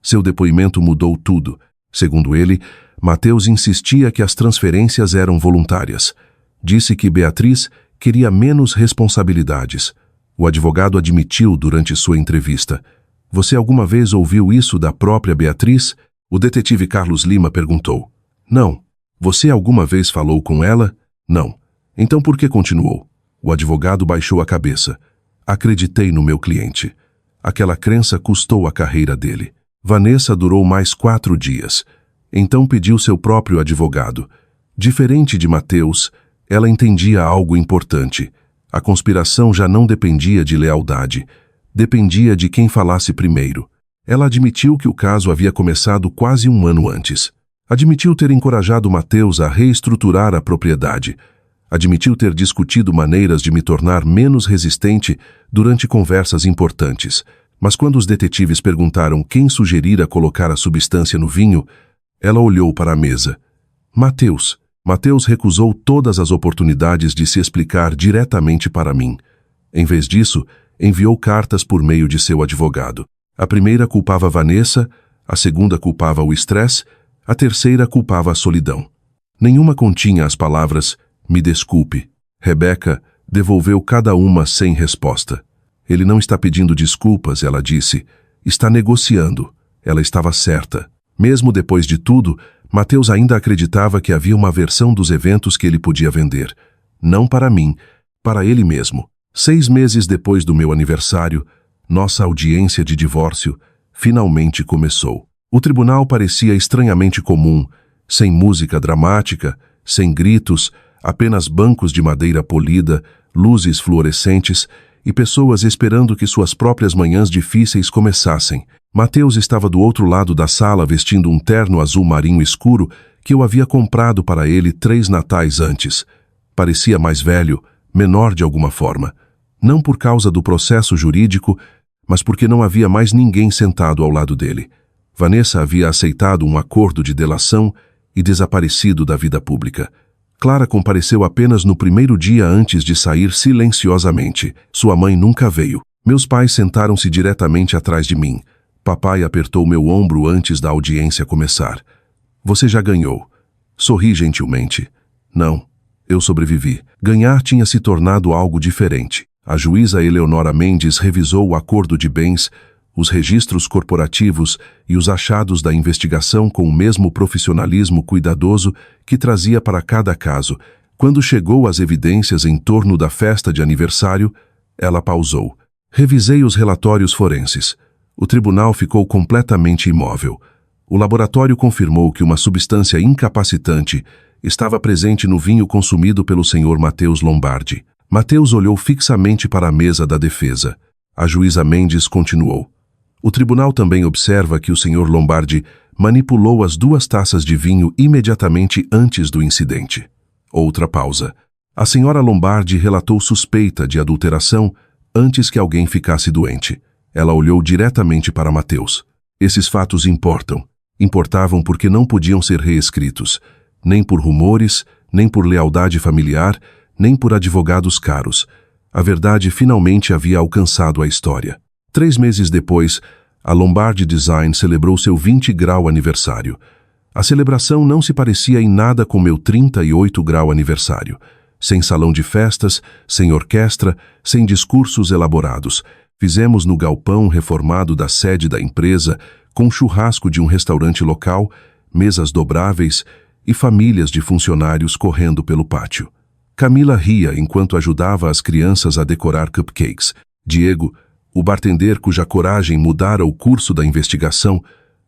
Seu depoimento mudou tudo. Segundo ele, Mateus insistia que as transferências eram voluntárias. Disse que Beatriz queria menos responsabilidades. O advogado admitiu durante sua entrevista. Você alguma vez ouviu isso da própria Beatriz? O detetive Carlos Lima perguntou. Não. Você alguma vez falou com ela? Não. Então por que continuou? O advogado baixou a cabeça. Acreditei no meu cliente. Aquela crença custou a carreira dele. Vanessa durou mais 4 dias. Então pediu seu próprio advogado. Diferente de Mateus, ela entendia algo importante. A conspiração já não dependia de lealdade. Dependia de quem falasse primeiro. Ela admitiu que o caso havia começado quase 1 ano antes. Admitiu ter encorajado Mateus a reestruturar a propriedade. Admitiu ter discutido maneiras de me tornar menos resistente durante conversas importantes. Mas quando os detetives perguntaram quem sugerira colocar a substância no vinho, ela olhou para a mesa. Mateus. Mateus recusou todas as oportunidades de se explicar diretamente para mim. Em vez disso, enviou cartas por meio de seu advogado. A primeira culpava Vanessa, a segunda culpava o estresse, a terceira culpava a solidão. Nenhuma continha as palavras, me desculpe. Rebeca devolveu cada uma sem resposta. Ele não está pedindo desculpas, ela disse. Está negociando. Ela estava certa. Mesmo depois de tudo, Mateus ainda acreditava que havia uma versão dos eventos que ele podia vender. Não para mim, para ele mesmo. 6 meses depois do meu aniversário, nossa audiência de divórcio finalmente começou. O tribunal parecia estranhamente comum, sem música dramática, sem gritos, apenas bancos de madeira polida, luzes fluorescentes e pessoas esperando que suas próprias manhãs difíceis começassem. Mateus estava do outro lado da sala vestindo um terno azul marinho escuro que eu havia comprado para ele 3 natais antes. Parecia mais velho, menor de alguma forma. Não por causa do processo jurídico, mas porque não havia mais ninguém sentado ao lado dele. Vanessa havia aceitado um acordo de delação e desaparecido da vida pública. Clara compareceu apenas no primeiro dia antes de sair silenciosamente. Sua mãe nunca veio. Meus pais sentaram-se diretamente atrás de mim. Papai apertou meu ombro antes da audiência começar. Você já ganhou. Sorri gentilmente. Não, eu sobrevivi. Ganhar tinha se tornado algo diferente. A juíza Eleonora Mendes revisou o acordo de bens, os registros corporativos e os achados da investigação com o mesmo profissionalismo cuidadoso que trazia para cada caso. Quando chegou às evidências em torno da festa de aniversário, ela pausou. Revisei os relatórios forenses. O tribunal ficou completamente imóvel. O laboratório confirmou que uma substância incapacitante estava presente no vinho consumido pelo senhor Mateus Lombardi. Mateus olhou fixamente para a mesa da defesa. A juíza Mendes continuou. O tribunal também observa que o senhor Lombardi manipulou as 2 taças de vinho imediatamente antes do incidente. Outra pausa. A senhora Lombardi relatou suspeita de adulteração antes que alguém ficasse doente. Ela olhou diretamente para Mateus. Esses fatos importam. Importavam porque não podiam ser reescritos, nem por rumores, nem por lealdade familiar, nem por advogados caros. A verdade finalmente havia alcançado a história. 3 meses depois, a Lombardi Design celebrou seu 20º aniversário. A celebração não se parecia em nada com meu 38º aniversário. Sem salão de festas, sem orquestra, sem discursos elaborados. Fizemos no galpão reformado da sede da empresa, com churrasco de um restaurante local, mesas dobráveis e famílias de funcionários correndo pelo pátio. Camila ria enquanto ajudava as crianças a decorar cupcakes. Diego, o bartender cuja coragem mudara o curso da investigação,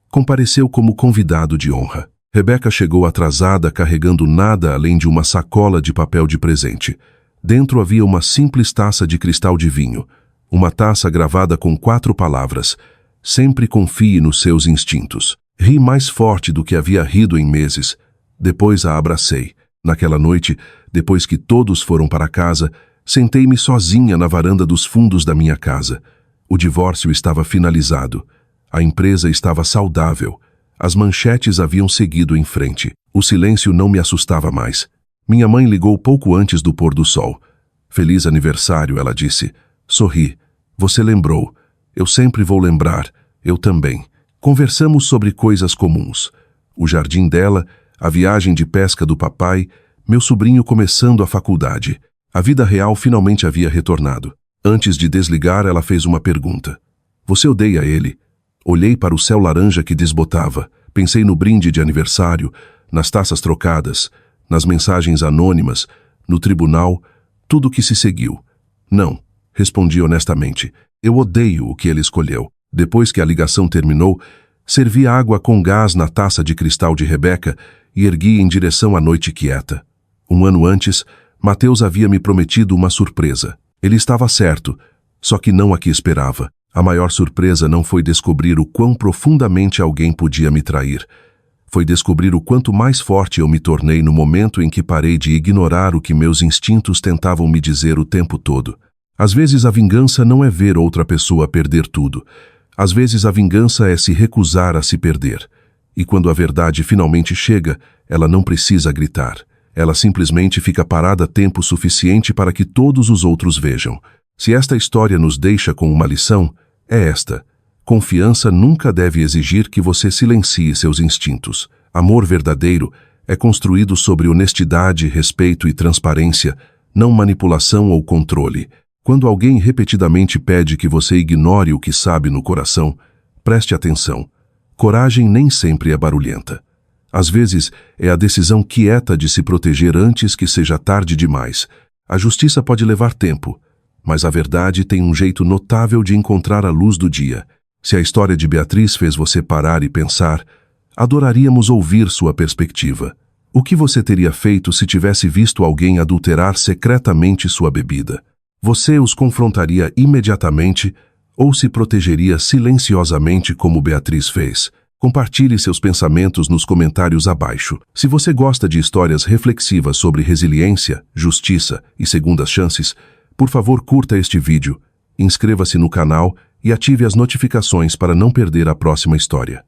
compareceu como convidado de honra. Rebeca chegou atrasada carregando nada além de uma sacola de papel de presente. Dentro havia uma simples taça de cristal de vinho. Uma taça gravada com 4 palavras. Sempre confie nos seus instintos. Ri mais forte do que havia rido em meses. Depois a abracei. Naquela noite, depois que todos foram para casa, sentei-me sozinha na varanda dos fundos da minha casa. O divórcio estava finalizado. A empresa estava saudável. As manchetes haviam seguido em frente. O silêncio não me assustava mais. Minha mãe ligou pouco antes do pôr do sol. Feliz aniversário, ela disse. Sorri. Você lembrou. Eu sempre vou lembrar. Eu também. Conversamos sobre coisas comuns. O jardim dela, a viagem de pesca do papai, meu sobrinho começando a faculdade. A vida real finalmente havia retornado. Antes de desligar, ela fez uma pergunta. Você odeia ele? Olhei para o céu laranja que desbotava. Pensei no brinde de aniversário, nas taças trocadas, nas mensagens anônimas, no tribunal, tudo o que se seguiu. Não, respondi honestamente. Eu odeio o que ele escolheu. Depois que a ligação terminou, servi água com gás na taça de cristal de Rebeca e ergui em direção à noite quieta. 1 ano antes, Mateus havia me prometido uma surpresa. Ele estava certo, só que não a que esperava. A maior surpresa não foi descobrir o quão profundamente alguém podia me trair. Foi descobrir o quanto mais forte eu me tornei no momento em que parei de ignorar o que meus instintos tentavam me dizer o tempo todo. Às vezes a vingança não é ver outra pessoa perder tudo. Às vezes a vingança é se recusar a se perder. E quando a verdade finalmente chega, ela não precisa gritar. Ela simplesmente fica parada tempo suficiente para que todos os outros vejam. Se esta história nos deixa com uma lição, é esta. Confiança nunca deve exigir que você silencie seus instintos. Amor verdadeiro é construído sobre honestidade, respeito e transparência, não manipulação ou controle. Quando alguém repetidamente pede que você ignore o que sabe no coração, preste atenção. Coragem nem sempre é barulhenta. Às vezes, é a decisão quieta de se proteger antes que seja tarde demais. A justiça pode levar tempo, mas a verdade tem um jeito notável de encontrar a luz do dia. Se a história de Beatriz fez você parar e pensar, adoraríamos ouvir sua perspectiva. O que você teria feito se tivesse visto alguém adulterar secretamente sua bebida? Você os confrontaria imediatamente ou se protegeria silenciosamente como Beatriz fez? Compartilhe seus pensamentos nos comentários abaixo. Se você gosta de histórias reflexivas sobre resiliência, justiça e segundas chances, por favor curta este vídeo, inscreva-se no canal e ative as notificações para não perder a próxima história.